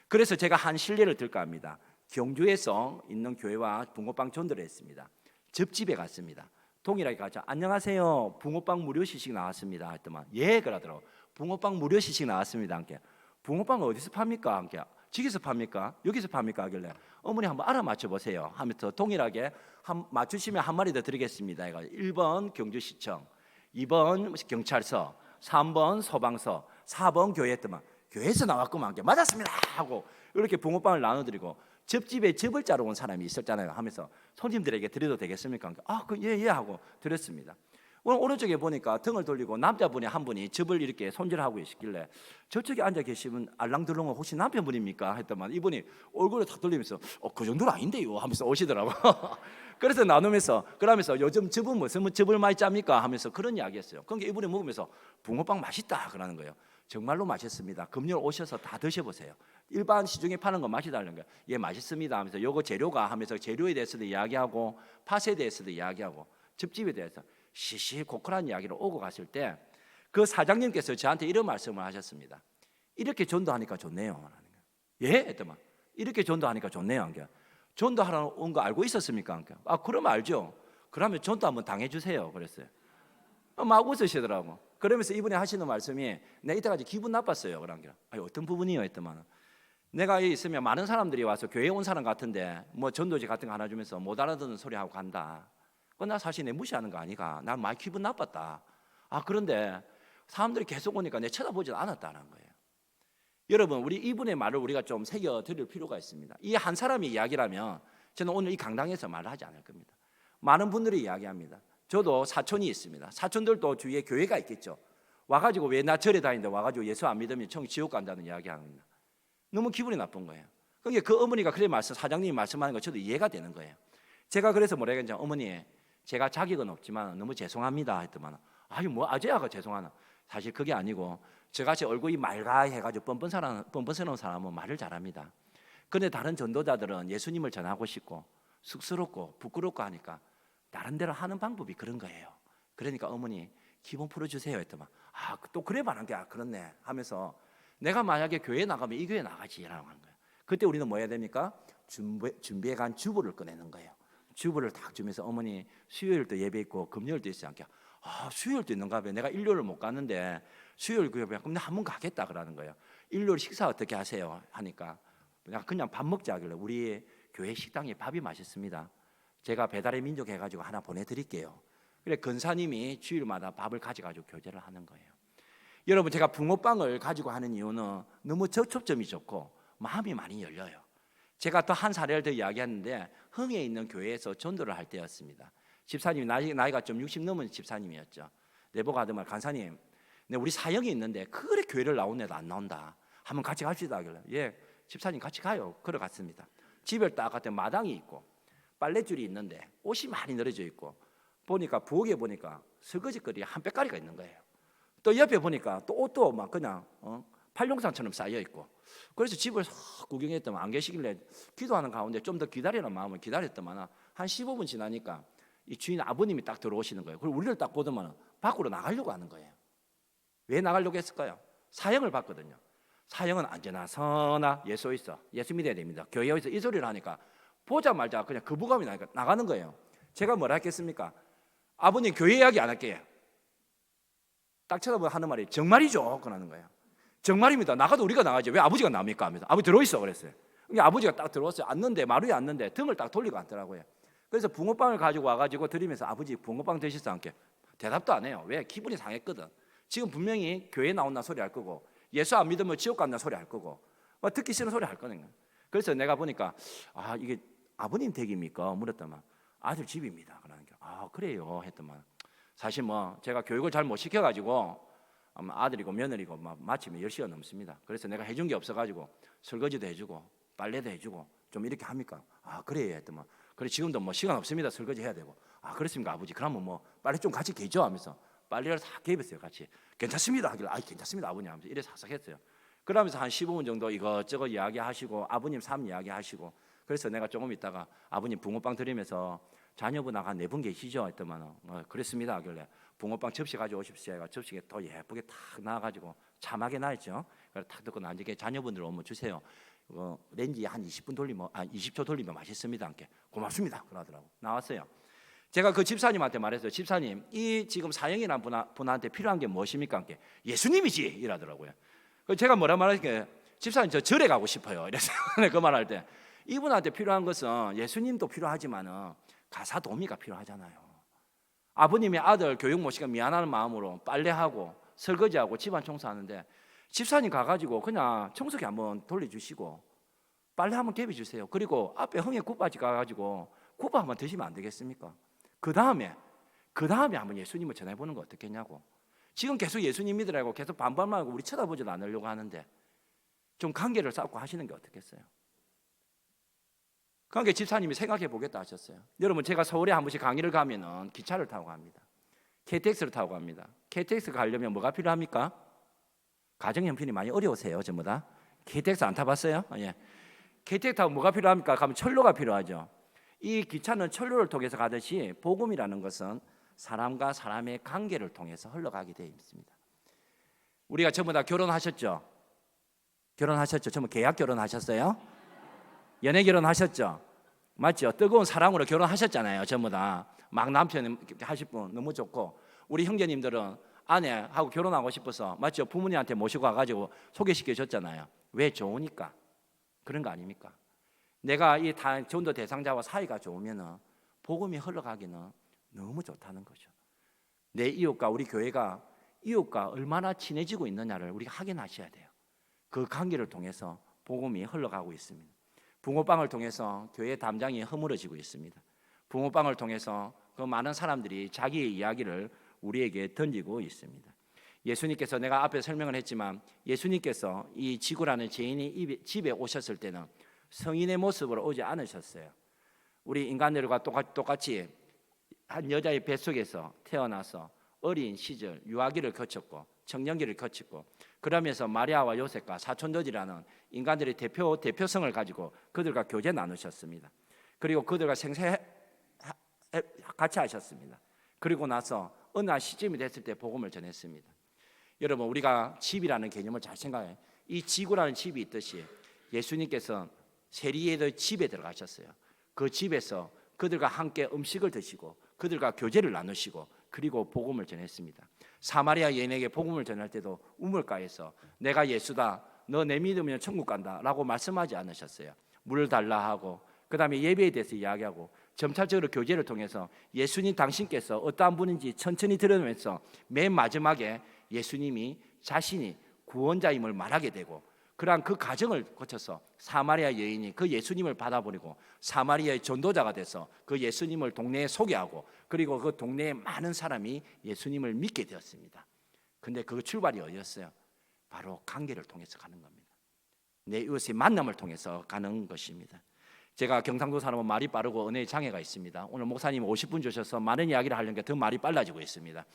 그래서 제가 한 실례를 들까 합니다. 경주에서 있는 교회와 붕어빵 전도를 했습니다. 접집에 갔습니다. 동일하게 가죠. 안녕하세요. 붕어빵 무료 시식 나왔습니다. 했더만 예 그러더라고. 붕어빵 무료 시식 나왔습니다. 함께 붕어빵은 어디서 팝니까? 함께 저기서 팝니까? 여기서 팝니까? 하길래 어머니 한번 알아맞혀 보세요. 하면서 동일하게 맞추시면 한 마리 더 드리겠습니다. 1번 경주시청, 2번 경찰서, 3번 소방서, 4번 교회 했더만 교회에서 나왔구만. 맞았습니다 하고 이렇게 붕어빵을 나눠드리고 접집에 접을 자러 온 사람이 있었잖아요 하면서 손님들에게 드려도 되겠습니까? 예 하고 드렸습니다. 오른쪽에 보니까 등을 돌리고 남자분이 한 분이 접을 이렇게 손질하고 계시길래 저쪽에 앉아 계시면 알랑들렁은 혹시 남편분입니까? 했더만 이분이 얼굴을 탁 돌리면서 그 정도는 아닌데요 하면서 오시더라고. 그래서 나누면서 그러면서 요즘 접은 무슨 접을 많이 짭니까? 하면서 그런 이야기했어요. 그러니까 이분이 먹으면서 붕어빵 맛있다 그러는 거예요. 정말로 맛있습니다. 금요일 오셔서 다 드셔보세요. 일반 시중에 파는 거 맛이 다른 거예요. 예 맛있습니다 하면서 요거 재료가 하면서 재료에 대해서도 이야기하고 팥에 대해서도 이야기하고 접집에 대해서 시시콜콜한 이야기를 오고 갔을 때 그 사장님께서 저한테 이런 말씀을 하셨습니다. 이렇게 전도하니까 좋네요. 예? 했더만 이렇게 전도하니까 좋네요. 전도하러 온 거 알고 있었습니까? 아 그럼 알죠. 그러면 전도 한번 당해주세요. 그랬어요. 막 웃으시더라고. 그러면서 이분이 하시는 말씀이 내가 이때까지 기분 나빴어요. 그러니까 어떤 부분이요? 했더만 내가 여기 있으면 많은 사람들이 와서 교회에 온 사람 같은데 뭐 전도지 같은 거 하나 주면서 못 알아듣는 소리 하고 간다. 나 사실 내 무시하는 거 아니가. 난 많이 기분 나빴다. 그런데 사람들이 계속 오니까 내 쳐다보지 않았다는 거예요. 여러분 우리 이분의 말을 우리가 좀 새겨 드릴 필요가 있습니다. 이 한 사람의 이야기라면 저는 오늘 이 강당에서 말을 하지 않을 겁니다. 많은 분들이 이야기합니다. 저도 사촌이 있습니다. 사촌들도 주위에 교회가 있겠죠. 와가지고 왜 나 절에 다니는데 와가지고 예수 안 믿으면 지옥 간다는 이야기합니다. 너무 기분이 나쁜 거예요. 그러니까 그 어머니가 그래 사장님이 말씀하는 거 저도 이해가 되는 거예요. 제가 그래서 뭐라 했냐면 어머니 제가 자격은 없지만 너무 죄송합니다 했더만 뭐 아재야가 죄송하나. 사실 그게 아니고 저같이 얼굴이 맑아해가지고 뻔뻔스러운 사람은 말을 잘합니다. 그런데 다른 전도자들은 예수님을 전하고 싶고 쑥스럽고 부끄럽고 하니까 나름대로 하는 방법이 그런 거예요. 그러니까 어머니 기분 풀어주세요 했더만 또 그래 말한 게 그렇네 하면서 내가 만약에 교회에 나가면 이 교회 나가지라고 하는 거예요. 그때 우리는 뭐 해야 됩니까? 준비해 간 주보를 꺼내는 거예요. 주보를 딱 주면서 어머니 수요일도 예배 있고 금요일도 있지 않게 수요일도 있는가 봐요. 내가 일요일을 못 갔는데 수요일 그 예배 그럼 내가 한번 가겠다 그러는 거예요. 일요일 식사 어떻게 하세요? 하니까 그냥 밥 먹자 하길래 우리 교회 식당에 밥이 맛있습니다. 제가 배달의 민족 해가지고 하나 보내드릴게요. 그래 근사님이 주일마다 밥을 가져가지고 교제를 하는 거예요. 여러분 제가 붕어빵을 가지고 하는 이유는 너무 접촉점이 좋고 마음이 많이 열려요. 제가 또 한 사례를 더 이야기하는데 흥에 있는 교회에서 전도를 할 때였습니다. 집사님이 나이가 좀 60 넘은 집사님이었죠. 내보고 하더만 간사님 우리 사역이 있는데 그래 교회를 나오는데도 안 나온다. 한번 같이 갑시다 하길래 예 집사님 같이 가요. 걸어갔습니다. 집을 딱 갔더니 마당이 있고 빨랫줄이 있는데 옷이 많이 늘어져 있고 보니까 부엌에 보니까 설거지거리 한 빽가리가 있는 거예요. 또 옆에 보니까 또 옷도 막 그냥 팔룡산처럼 쌓여 있고 그래서 집을 싹 구경했더만 안 계시길래 기도하는 가운데 좀 더 기다리는 마음을 기다렸더만 한 15분 지나니까 이 주인 아버님이 딱 들어오시는 거예요. 그리고 우리를 딱 보더만 밖으로 나가려고 하는 거예요. 왜 나가려고 했을까요? 사형을 받거든요. 사형은 언제나 서나 예수 있어 예수 믿어야 됩니다. 교회에 있어 이 소리를 하니까 보자마자 그냥 거부감이 나니까 나가는 거예요. 제가 뭐라 했겠습니까? 아버님 교회 이야기 안 할게요. 딱 쳐다보고 하는 말이 정말이죠? 그러는 거예요. 정말입니다. 나가도 우리가 나가죠. 왜 아버지가 나옵니까? 하면서 아버지 들어있어 그랬어요. 그러니까 아버지가 딱 들어왔어요. 앉는데 마루에 앉는데 등을 딱 돌리고 앉더라고요. 그래서 붕어빵을 가지고 와가지고 드리면서 아버지 붕어빵 드시지 않게 대답도 안 해요. 왜? 기분이 상했거든. 지금 분명히 교회 나온다는 소리 할 거고 예수 안 믿으면 지옥 간다는 소리 할 거고 듣기 싫은 소리 할 거거든요. 그래서 내가 보니까 이게 아버님 댁입니까? 물었더만 아들 집입니다. 그러는 게 그래요 했더만 사실 제가 교육을 잘 못 시켜가지고 아들이고 며느리고 마침에 10시가 넘습니다. 그래서 내가 해준 게 없어가지고 설거지도 해주고 빨래도 해주고 좀 이렇게 합니까? 그래요 했더만 그래 지금도 시간 없습니다. 설거지 해야 되고 그렇습니까 아버지? 그러면 빨래 좀 같이 개죠 하면서 빨래를 다 개입했어요. 같이 괜찮습니다 하길래 괜찮습니다 아버님 하면서 이래 싹싹 했어요. 그러면서 한 15분 정도 이것저것 이야기하시고 아버님 삶 이야기하시고 그래서 내가 조금 있다가 아버님 붕어빵 드리면서 자녀분 한 4분 계시죠? 했더만 그랬습니다 하길래 붕어빵 접시 가져오십시오. 제가 접시에 더 예쁘게 탁 놔가지고 참하게 놔있죠. 그래서 탁 듣고 나중에 자녀분들 오면 주세요. 렌지 한 20분 돌리면 20초 돌리면 맛있습니다. 함께 고맙습니다. 그러더라고. 나왔어요. 제가 그 집사님한테 말했어요. 집사님, 이 지금 사형이라는 분한테 필요한 게 무엇입니까? 함께 예수님이지 이러더라고요. 제가 뭐라 말할게 집사님 저 절에 가고 싶어요. 이랬어요. 그 말할 때 이분한테 필요한 것은 예수님도 필요하지만은 가사 도우미가 필요하잖아요. 아버님의 아들 교육 못 시켜 미안한 마음으로 빨래하고 설거지하고 집안 청소하는데 집사님 가가지고 그냥 청소기 한번 돌려주시고 빨래 한번 개비주세요. 그리고 앞에 흥에 국밥집 가가지고 국밥 한번 드시면 안 되겠습니까? 그 다음에 한번 예수님을 전해보는 거 어떻겠냐고. 지금 계속 예수님 믿으라고 계속 반발만 하고 우리 쳐다보지도 않으려고 하는데 좀 관계를 쌓고 하시는 게 어떻겠어요? 그러니까 집사님이 생각해 보겠다 하셨어요. 여러분 제가 서울에 한 번씩 강의를 가면은 기차를 타고 갑니다. KTX를 타고 갑니다. KTX 가려면 뭐가 필요합니까? 가정형편이 많이 어려우세요 전부 다. KTX 안 타봤어요? 예. KTX 타고 뭐가 필요합니까? 가면 철로가 필요하죠. 이 기차는 철로를 통해서 가듯이 복음이라는 것은 사람과 사람의 관계를 통해서 흘러가게 되어 있습니다. 우리가 전부 다 결혼하셨죠? 결혼하셨죠? 전부 계약 결혼하셨어요? 연애 결혼하셨죠? 맞죠? 뜨거운 사랑으로 결혼하셨잖아요. 전부 다. 막 남편 하실 분 너무 좋고 우리 형제님들은 아내하고 결혼하고 싶어서 맞죠? 부모님한테 모시고 와가지고 소개시켜 줬잖아요. 왜? 좋으니까. 그런 거 아닙니까? 내가 이 전도 대상자와 사이가 좋으면 복음이 흘러가기는 너무 좋다는 거죠. 내 이웃과 우리 교회가 이웃과 얼마나 친해지고 있느냐를 우리가 확인하셔야 돼요. 그 관계를 통해서 복음이 흘러가고 있습니다. 붕어빵을 통해서 교회 담장이 허물어지고 있습니다. 붕어빵을 통해서 그 많은 사람들이 자기의 이야기를 우리에게 던지고 있습니다. 예수님께서 내가 앞에 설명을 했지만 예수님께서 이 지구라는 죄인이 집에 오셨을 때는 성인의 모습으로 오지 않으셨어요. 우리 인간들과 똑같이 한 여자의 뱃속에서 태어나서 어린 시절 유아기를 거쳤고 청년기를 거쳤고 그러면서 마리아와 요셉과 사촌도지라는 인간들의 대표성을 가지고 그들과 교제 나누셨습니다. 그리고 그들과 생세 같이 하셨습니다. 그리고 나서 어느 날 시점이 됐을 때 복음을 전했습니다. 여러분 우리가 집이라는 개념을 잘 생각해요. 이 지구라는 집이 있듯이 예수님께서 세리의 집에 들어가셨어요. 그 집에서 그들과 함께 음식을 드시고 그들과 교제를 나누시고 그리고 복음을 전했습니다. 사마리아 여인에게 복음을 전할 때도 우물가에서 내가 예수다 너 내 믿으면 천국 간다 라고 말씀하지 않으셨어요. 물 달라 하고 그 다음에 예배에 대해서 이야기하고 점차적으로 교제를 통해서 예수님 당신께서 어떠한 분인지 천천히 드러내면서 맨 마지막에 예수님이 자신이 구원자임을 말하게 되고, 그러한 그 과정을 거쳐서 사마리아 여인이 그 예수님을 받아버리고 사마리아의 전도자가 돼서 그 예수님을 동네에 소개하고, 그리고 그 동네에 많은 사람이 예수님을 믿게 되었습니다. 근데 그 출발이 어디였어요? 바로 관계를 통해서 가는 겁니다. 내 이웃의 만남을 통해서 가는 것입니다. 제가 경상도 사람은 말이 빠르고 언어의 장애가 있습니다. 오늘 목사님 50분 주셔서 많은 이야기를 하려는 게 더 말이 빨라지고 있습니다.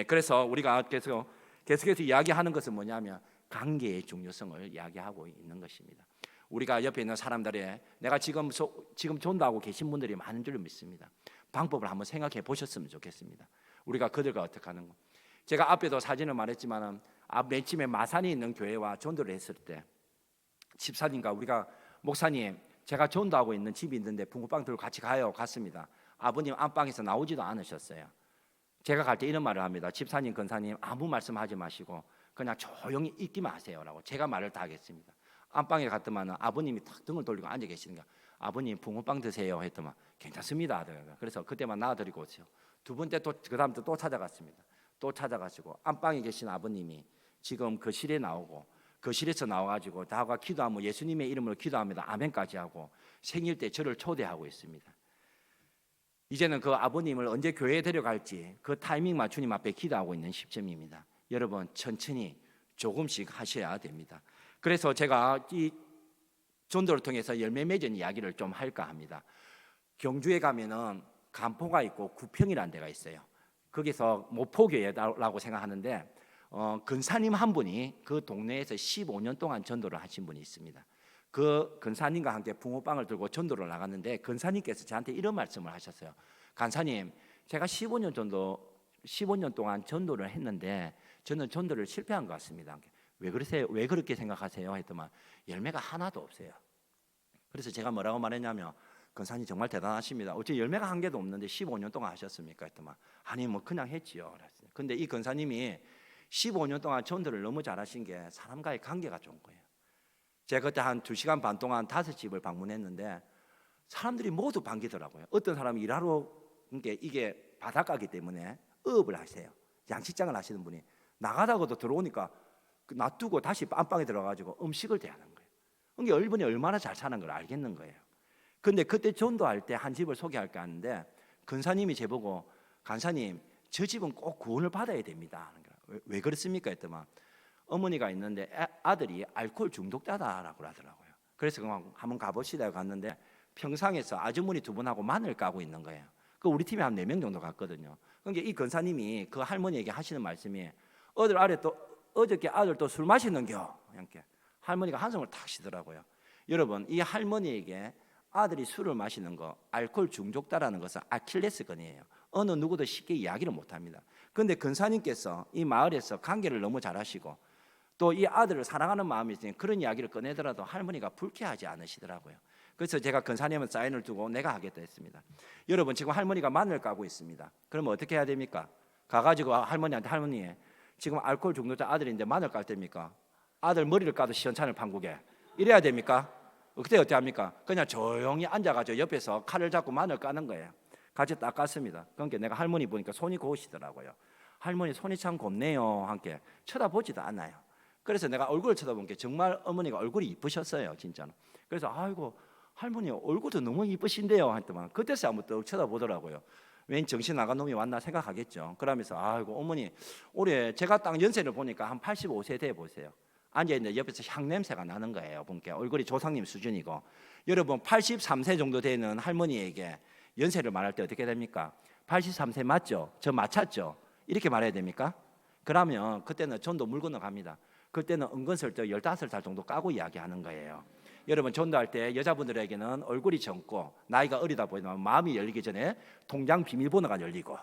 그래서 우리가 계속해서 이야기하는 것은 뭐냐면 관계의 중요성을 이야기하고 있는 것입니다. 우리가 옆에 있는 사람들의, 내가 지금 전도하고 계신 분들이 많은 줄 믿습니다. 방법을 한번 생각해 보셨으면 좋겠습니다. 우리가 그들과 어떻게 하는 거. 제가 앞에도 사진을 말했지만 맨 처음에 마산에 있는 교회와 전도를 했을 때 집사님과 우리가, 목사님 제가 전도하고 있는 집이 있는데 붕어빵 들고 같이 가요. 갔습니다. 아버님 안방에서 나오지도 않으셨어요. 제가 갈 때 이런 말을 합니다. 집사님, 권사님 아무 말씀하지 마시고 그냥 조용히 있기만 하세요라고 제가 말을 다 하겠습니다. 안방에 갔더만 아버님이 탁 등을 돌리고 앉아 계시니까 아버님 붕어빵 드세요 했더만 괜찮습니다. 그래서 그때만 놔드리고 오세요. 두 번째 그 다음 또 찾아갔습니다. 또 찾아가시고 안방에 계신 아버님이 지금 거실에 나오고, 거실에서 나와가지고 다가 기도하면 예수님의 이름으로 기도합니다. 아멘까지 하고 생일 때 저를 초대하고 있습니다. 이제는 그 아버님을 언제 교회에 데려갈지 그 타이밍 맞추님 앞에 기도하고 있는 시점입니다. 여러분 천천히 조금씩 하셔야 됩니다. 그래서 제가 이 전도를 통해서 열매 맺은 이야기를 좀 할까 합니다. 경주에 가면은 간포가 있고 구평이라는 데가 있어요. 거기서 모포교회라고 생각하는데 근사님 한 분이 그 동네에서 15년 동안 전도를 하신 분이 있습니다. 그 근사님과 함께 붕어빵을 들고 전도를 나갔는데 근사님께서 저한테 이런 말씀을 하셨어요. 간사님, 제가 15년 동안 전도를 했는데 저는 전도를 실패한 것 같습니다. 왜 그러세요? 왜 그렇게 생각하세요? 했더만 열매가 하나도 없어요. 그래서 제가 뭐라고 말했냐면 근사님 정말 대단하십니다. 어째 열매가 한 개도 없는데 15년 동안 하셨습니까? 했더만 아니 뭐 그냥 했지요. 근데 이 근사님이 15년 동안 전도를 너무 잘하신 게 사람과의 관계가 좋은 거예요. 제가 그때 한 2시간 반 동안 5집을 방문했는데 사람들이 모두 반기더라고요. 어떤 사람이 일하러, 이게 바닷가이기 때문에 어업을 하세요. 양식장을 하시는 분이 나가다가도 들어오니까 놔두고 다시 안방에 들어가지고 음식을 대하는 거예요. 그러니까 이분이 얼마나 잘 사는 걸 알겠는 거예요. 근데 그때 전도할 때 한 집을 소개할까 하는데 근사님이 제보고 간사님 저 집은 꼭 구원을 받아야 됩니다. 왜 그렇습니까? 했더만 어머니가 있는데 아들이 알코올 중독자다라고 하더라고요. 그래서 한번 가봅시다 갔는데 평상에서 아주머니 2분하고 마늘 까고 있는 거예요. 그 우리 팀에 한 4명 정도 갔거든요. 그러니까 이 권사님이 그 할머니에게 하시는 말씀이 어저께 아들 또 술 마시는겨. 이렇게 할머니가 한숨을 탁 쉬더라고요. 여러분 이 할머니에게 아들이 술을 마시는 거, 알코올 중독자라는 것은 아킬레스건이에요. 어느 누구도 쉽게 이야기를 못합니다. 그런데 근사님께서 이 마을에서 관계를 너무 잘하시고 또 이 아들을 사랑하는 마음이 있으니 그런 이야기를 꺼내더라도 할머니가 불쾌하지 않으시더라고요. 그래서 제가 근사님은 사인을 두고 내가 하겠다 했습니다. 여러분 지금 할머니가 마늘 까고 있습니다. 그러면 어떻게 해야 됩니까? 가가지고 할머니한테 할머니 지금 알코올 중독자 아들인데 마늘 깔 때입니까? 아들 머리를 까도 시원찮을 판국에 이래야 됩니까? 그때 어떻게 합니까? 그냥 조용히 앉아가지고 옆에서 칼을 잡고 마늘 까는 거예요. 같이 딱 깠습니다. 그러니까 내가 할머니 보니까 손이 고우시더라고요. 할머니 손이 참 곱네요. 함께 쳐다보지도 않아요. 그래서 내가 얼굴을 쳐다본 게 정말 어머니가 얼굴이 이쁘셨어요. 진짜로. 그래서 아이고 할머니 얼굴도 너무 이쁘신데요. 했더만 그때서 한번 또 쳐다보더라고요. 웬 정신 나간 놈이 왔나 생각하겠죠. 그러면서 아이고 어머니 올해 제가 딱 연세를 보니까 한 85세 돼 보세요. 앉아있는데 옆에서 향 냄새가 나는 거예요. 보니까 얼굴이 조상님 수준이고. 여러분 83세 정도 되는 할머니에게 연세를 말할 때 어떻게 됩니까? 83세 맞죠? 저 맞췄죠? 이렇게 말해야 됩니까? 그러면 그때는 전도 물 건너갑니다. 그때는 은근슬쩍 15살 정도 까고 이야기하는 거예요. 여러분 전도할 때 여자분들에게는 얼굴이 젊고 나이가 어리다 보이면 마음이 열리기 전에 통장 비밀번호가 열리고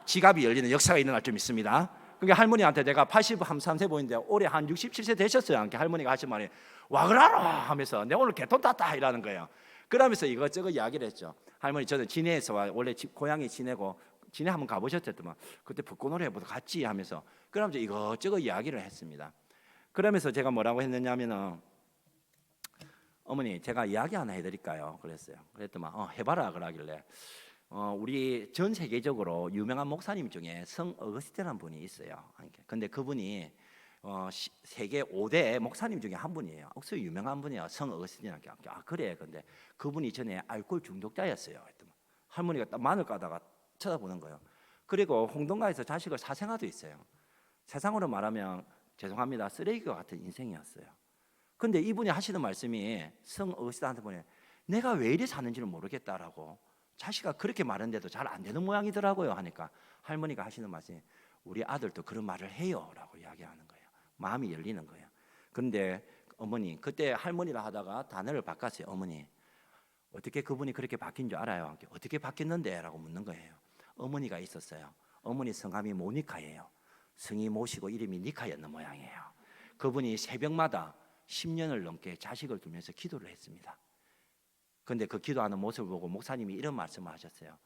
지갑이 열리는 역사가 일어날 좀 있습니다. 그러니까 할머니한테 내가 83세 보이는데 올해 한 67세 되셨어요. 이렇게 할머니가 하신 말이 와 그라로 하면서 내가 오늘 개돈 땄다 이라는 거예요. 그러면서 이것저것 이야기를 했죠. 할머니 저는 진해에서 원래 고향이 진해고 진해 한번 가보셨더만 그때 벚꽃놀이보다 갔지 하면서 그러면서 이것저것 이야기를 했습니다. 그러면서 제가 뭐라고 했느냐 하면은 어머니 제가 이야기 하나 해드릴까요? 그랬어요. 그랬더만 해봐라 그러길래 우리 전 세계적으로 유명한 목사님 중에 성 어거스틴이라는 분이 있어요. 근데 그분이 세계 5대 목사님 중에 한 분이에요. 억수 유명한 분이에요. 성 어거스틴이라는 게. 그래. 근데 그분이 전에 알코올 중독자였어요. 했더만 할머니가 딱 마늘 까다가 쳐다보는 거예요. 그리고 홍동가에서 자식을 사생아도 있어요. 세상으로 말하면 죄송합니다. 쓰레기와 같은 인생이었어요. 근데 이분이 하시는 말씀이 성 어거스틴한테 보내 내가 왜 이리 사는지를 모르겠다라고 자식아 그렇게 말했는데도 잘 안 되는 모양이더라고요 하니까 할머니가 하시는 말씀이 우리 아들도 그런 말을 해요 라고 이야기하는 거예요. 마음이 열리는 거예요. 그런데 어머니 그때 할머니라 하다가 단어를 바꿨어요. 어머니 어떻게 그분이 그렇게 바뀐 줄 알아요? 어떻게 바뀌었는데? 라고 묻는 거예요. 어머니가 있었어요. 어머니 성함이 모니카예요. 성이 모시고 이름이 니카였는 모양이에요. 그분이 새벽마다 10년을 넘게 자식을 두면서 기도를 했습니다. 그런데 그 기도하는 모습을 보고 목사님이 이런 말씀을 하셨어요.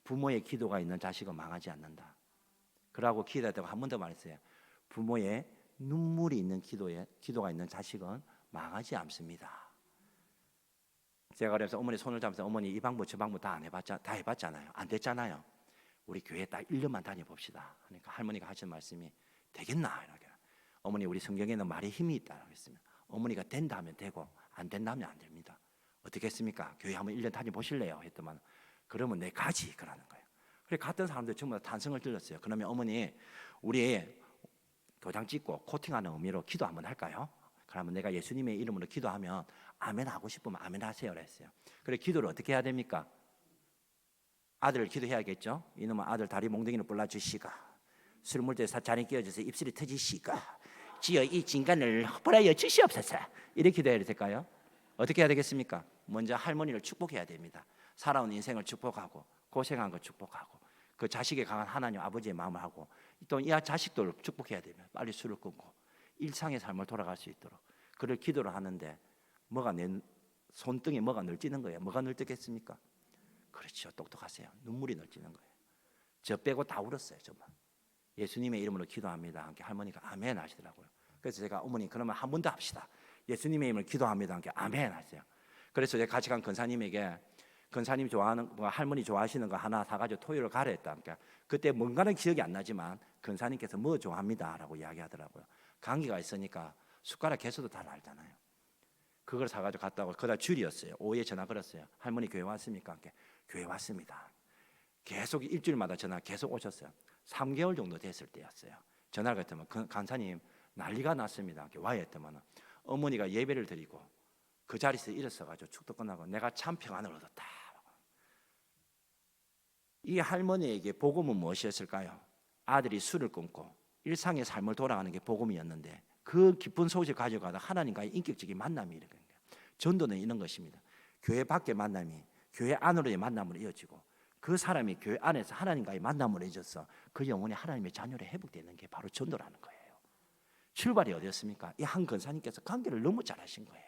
부모의 기도가 있는 자식은 망하지 않는다. 그러고 기도했다고 한 번 더 말했어요. 부모의 눈물이 있는 기도가 있는 자식은 망하지 않습니다. 제가 그래서 어머니 손을 잡면서 어머니 이 방법 저 방법 다 해봤잖아요. 안 됐잖아요. 우리 교회 딱 1년만 다녀봅시다. 그러니까 할머니가 하신 말씀이 되겠나? 이렇게. 어머니 우리 성경에는 말에 힘이 있다고 했습니다. 어머니가 된다면 되고 안 된다면 안 됩니다. 어떻게 했습니까? 교회 한번 1년 다녀보실래요? 했더만 그러면 내 가지 그러는 거예요. 그래 갔던 사람들 전부 다 탄성을 들렸어요. 그러면 어머니 우리 도장 찍고 코팅하는 의미로 기도 한번 할까요? 그러면 내가 예수님의 이름으로 기도하면 아멘 하고 싶으면 아멘 하세요 그랬어요. 그래 기도를 어떻게 해야 됩니까? 아들을 기도해야겠죠. 이놈은 아들 다리 몽둥이를 불러주시가 술 물때 사찬이 끼어져서 입술이 터지시가 지어 이 진간을 허물하여 주시옵소서. 이렇게 기도해야 될까요? 어떻게 해야 되겠습니까? 먼저 할머니를 축복해야 됩니다. 살아온 인생을 축복하고 고생한 걸 축복하고 그 자식에 강한 하나님 아버지의 마음을 하고 또 이 자식들을 축복해야 됩니다. 빨리 술을 끊고 일상의 삶을 돌아갈 수 있도록 그를 기도를 하는데 뭐가 내 손등에 뭐가 널뛰는 거예요. 뭐가 널뛰겠습니까? 그렇죠. 똑똑하세요. 눈물이 널뛰는 거예요. 저 빼고 다 울었어요. 정말. 예수님의 이름으로 기도합니다. 함께 할머니가 아멘 하시더라고요. 그래서 제가 어머니 그러면 한 번 더 합시다. 예수님의 이름으로 기도합니다. 함께 아멘 하세요. 그래서 제가 같이 간 권사님에게 권사님 좋아하는 할머니 좋아하시는 거 하나 사가지고 토요일 가래 했다. 그러니까 그때 뭔가는 기억이 안 나지만 권사님께서 뭐 좋아합니다라고 이야기하더라고요. 감기가 있으니까 숟가락 개수도 다 알잖아요. 그걸 사가지고 갔다고 그다 줄이었어요. 오후에 전화 걸었어요. 할머니 교회 왔습니까? 함께 교회 왔습니다. 계속 일주일마다 전화 계속 오셨어요. 3개월 정도 됐을 때였어요. 전화를 했더니 간사님 난리가 났습니다. 와야 했더만 어머니가 예배를 드리고 그 자리에서 일어서가지고 축도 끝나고 내가 참 평안을 얻었다. 이 할머니에게 복음은 무엇이었을까요? 아들이 술을 끊고 일상의 삶을 돌아가는 게 복음이었는데 그 기쁜 소식을 가져가다 하나님과의 인격적인 만남이 이런 거예요. 전도는 이런 것입니다. 교회 밖의 만남이 교회 안으로의 만남으로 이어지고 그 사람이 교회 안에서 하나님과의 만남으로 이어져서 그 영혼이 하나님의 자녀로 회복되는 게 바로 전도라는 거예요. 출발이 어디였습니까? 이 한 권사님께서 관계를 너무 잘하신 거예요.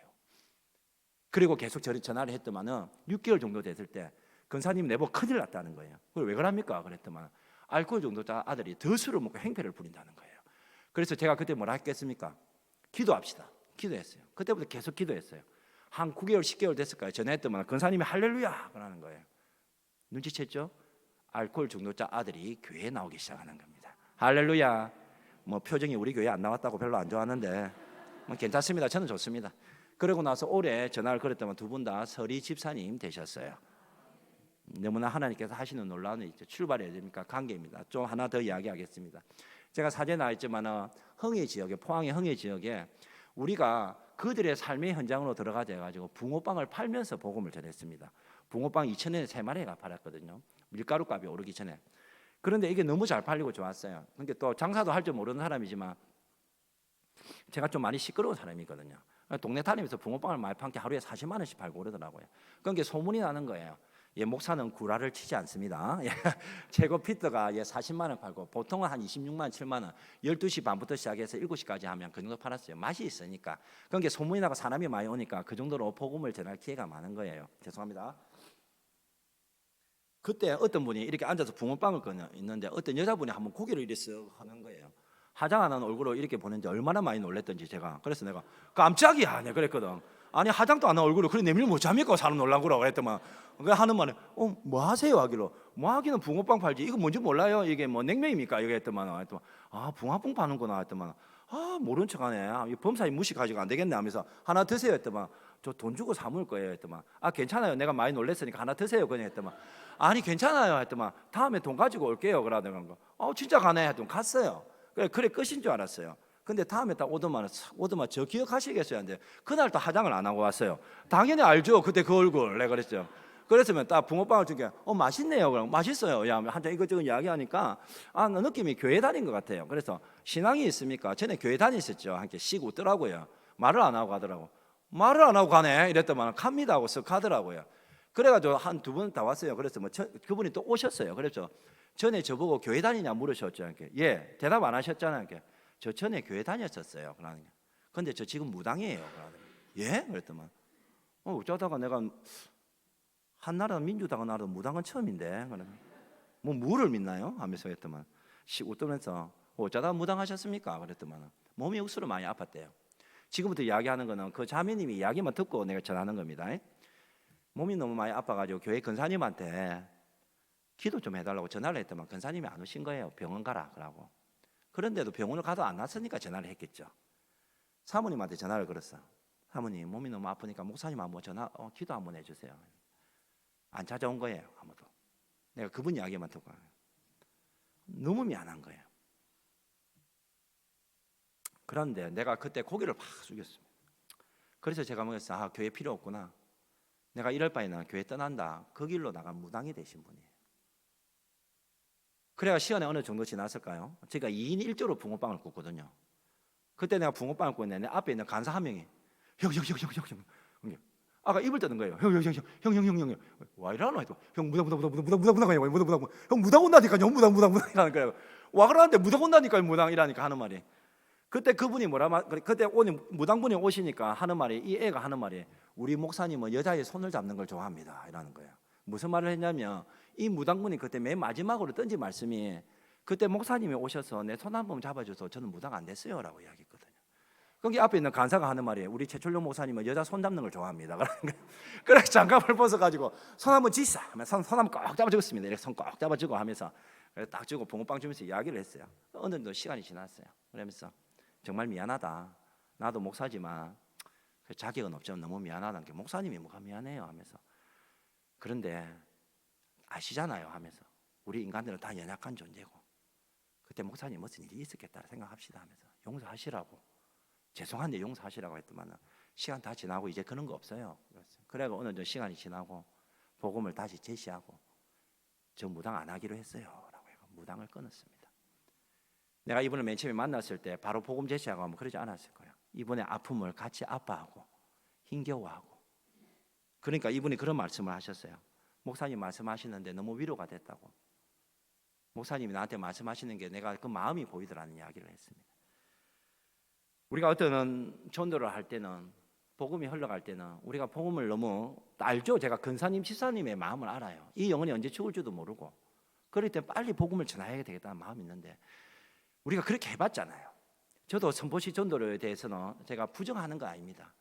그리고 계속 저를 전화를 했더만은 6개월 정도 됐을 때 권사님 내보고 큰일 났다는 거예요. 그걸 왜 그럽니까? 그랬더만 알코올 정도자 아들이 더 술을 먹고 행패를 부린다는 거예요. 그래서 제가 그때 뭐라 했겠습니까? 기도합시다. 기도했어요. 그때부터 계속 기도했어요. 한 9개월 10개월 됐을까요? 전화했더만 권사님이 할렐루야 그러는 거예요. 눈치챘죠? 알코올 중독자 아들이 교회에 나오기 시작하는 겁니다. 할렐루야. 뭐 표정이 우리 교회 안 나왔다고 별로 안 좋아하는데 뭐 괜찮습니다. 저는 좋습니다. 그러고 나서 올해 전화를 걸었더만 두 분 다 서리 집사님 되셨어요. 너무나 하나님께서 하시는 놀라운 있죠. 출발해야 되니까 관계입니다. 좀 하나 더 이야기하겠습니다. 제가 사전에 나왔지만 흥해 지역에 포항의 흥해 지역에 우리가 그들의 삶의 현장으로 들어가자 해가지고 붕어빵을 팔면서 복음을 전했습니다. 붕어빵 2,000원에 3마리가 팔았거든요. 밀가루 값이 오르기 전에. 그런데 이게 너무 잘 팔리고 좋았어요. 그러니까 또 장사도 할 줄 모르는 사람이지만 제가 좀 많이 시끄러운 사람이거든요. 동네 다니면서 붕어빵을 많이 판게 하루에 40만 원씩 팔고 그러더라고요. 그러니까 소문이 나는 거예요. 예, 목사는 구라를 치지 않습니다. 예, 최고 피트가 40만 원 팔고 보통은 한 26만 원, 7만 원 12시 반부터 시작해서 7시까지 하면 그 정도 팔았어요. 맛이 있으니까. 그러니까 소문이 나고 사람이 많이 오니까 그 정도로 복음을 전할 기회가 많은 거예요. 죄송합니다. 그때 어떤 분이 이렇게 앉아서 붕어빵을 있는데 어떤 여자분이 한번 고개를 이렇게 쓱 하는 거예요. 화장 안 한 얼굴로 이렇게 보는데 얼마나 많이 놀랬던지 제가. 그래서 내가 깜짝이야 내가 그랬거든. 아니 화장도 안 한 얼굴을 그래 내밀면 못 잡니까? 사람 놀라고라고 했더만 그 하는 말에 뭐 하세요 하기로 뭐 하기는 붕어빵 팔지 이거 뭔지 몰라요 이게 뭐 냉면입니까? 이거 했더만 붕어빵 파는구나 했더만 모른 척하네 범사에 무식하지가 안 되겠네 하면서 하나 드세요 했더만 저 돈 주고 사 먹을 거예요 했더만 괜찮아요 내가 많이 놀랬으니까 하나 드세요 그냥 했더만 아니 괜찮아요 했더만 다음에 돈 가지고 올게요 그러더만 진짜 가네 했더만 갔어요 그래 끝인 줄 알았어요. 근데 다음에 딱 오더만 저 기억하시겠어요? 근데 그날 또 화장을 안 하고 왔어요. 당연히 알죠. 그때 그 얼굴 내가 그랬죠. 그랬으면 딱 붕어빵을 준 게 맛있네요. 그럼 맛있어요. 야 한잔 이것저것 이야기하니까 느낌이 교회 다닌 것 같아요. 그래서 신앙이 있습니까? 전에 교회 다녔었죠. 함께 씩 웃더라고요. 말을 안 하고 가더라고. 말을 안 하고 가네. 이랬더만 갑니다 하고 쓱 가더라고요. 그래가지고 한 두 번 다 왔어요. 그래서 그분이 또 오셨어요. 그래서 전에 저보고 교회 다니냐 물으셨죠. 예, 대답 안 하셨잖아요. 저 전에 교회 다녔었어요. 근데 저 지금 무당이에요. 예? 그랬더만 어쩌다가 내가 한나라 민주당은 나도 무당은 처음인데 뭐 뭐를 믿나요? 하면서 했더만 웃더면서 어쩌다가 무당하셨습니까? 그랬더만 몸이 억수로 많이 아팠대요. 지금부터 이야기하는 거는 그 자매님이 이야기만 듣고 내가 전하는 겁니다. 몸이 너무 많이 아파가지고 교회 근사님한테 기도 좀 해달라고 전화를 했더만 근사님이 안 오신 거예요. 병원 가라 그러고. 그런데도 병원을 가도 안 났으니까 전화를 했겠죠. 사모님한테 전화를 걸었어. 사모님 몸이 너무 아프니까 목사님 한번 기도 한번 해주세요. 안 찾아온 거예요. 아무도. 내가 그분 이야기만 듣고 너무 미안한 거예요. 그런데 내가 그때 고개를 팍 숙였습니다. 그래서 제가 뭐였어? 교회 필요 없구나. 내가 이럴 바에는 교회 떠난다. 그 길로 나간 무당이 되신 분이에요. 그래야 시간이 어느 정도 지났을까요? 제가 2인 1조로 붕어빵을 굽거든요. 그때 내가 붕어빵을 굽는데 내 앞에 있는 간사 한 명이 형 아까 입을 뜨는 거예요. 형 와 이러노 해도 형 무당 형 무당 온다니까요. 무당 이라는 거예요. 와 그러는데 무당 온다니까요. 무당 이라니까 하는 말이. 그때 그분이 그때 오늘 무당분이 오시니까 하는 말이 이 애가 하는 말이 우리 목사님은 여자의 손을 잡는 걸 좋아합니다 이라는 거예요. 무슨 말을 했냐면 이 무당분이 그때 맨 마지막으로 던진 말씀이 그때 목사님이 오셔서 내 손 한 번 잡아줘서 저는 무당 안 됐어요 라고 이야기했거든요. 거기 앞에 있는 간사가 하는 말이에요. 우리 최철룡 목사님은 여자 손 잡는 걸 좋아합니다. 그래서 장갑을 벗어가지고 손 한번 쥐싸 하면 손 한번 꼭 잡아주겠습니다. 이렇게 손 꼭 잡아주고 하면서 딱 주고 붕어빵 주면서 이야기를 했어요. 어느 정도 시간이 지났어요. 그러면서 정말 미안하다. 나도 목사지만 자격은 없지만 너무 미안하다는 게 목사님이 뭐가 미안해요 하면서 그런데 아시잖아요 하면서 우리 인간들은 다 연약한 존재고 그때 목사님 무슨 일이 있었겠다 생각합시다 하면서 용서하시라고 죄송한데 용서하시라고 했더만 시간 다 지나고 이제 그런 거 없어요. 그래가 어느 정도 시간이 지나고 복음을 다시 제시하고 저 무당 안 하기로 했어요 라고 해서 무당을 끊었습니다. 내가 이분을 맨 처음에 만났을 때 바로 복음 제시하고 하면 그러지 않았을 거예요. 이분의 아픔을 같이 아파하고 힘겨워하고 그러니까 이분이 그런 말씀을 하셨어요. 목사님 말씀하시는데 너무 위로가 됐다고. 목사님이 나한테 말씀하시는 게 내가 그 마음이 보이더라는 이야기를 했습니다. 우리가 어떤 전도를 할 때는 복음이 흘러갈 때는 우리가 복음을 너무 알죠. 제가 근사님 치사님의 마음을 알아요. 이 영혼이 언제 죽을지도 모르고 그럴 때 빨리 복음을 전해야 되겠다는 마음이 있는데 우리가 그렇게 해봤잖아요. 저도 선포시 전도에 대해서는 제가 부정하는 거 아닙니다.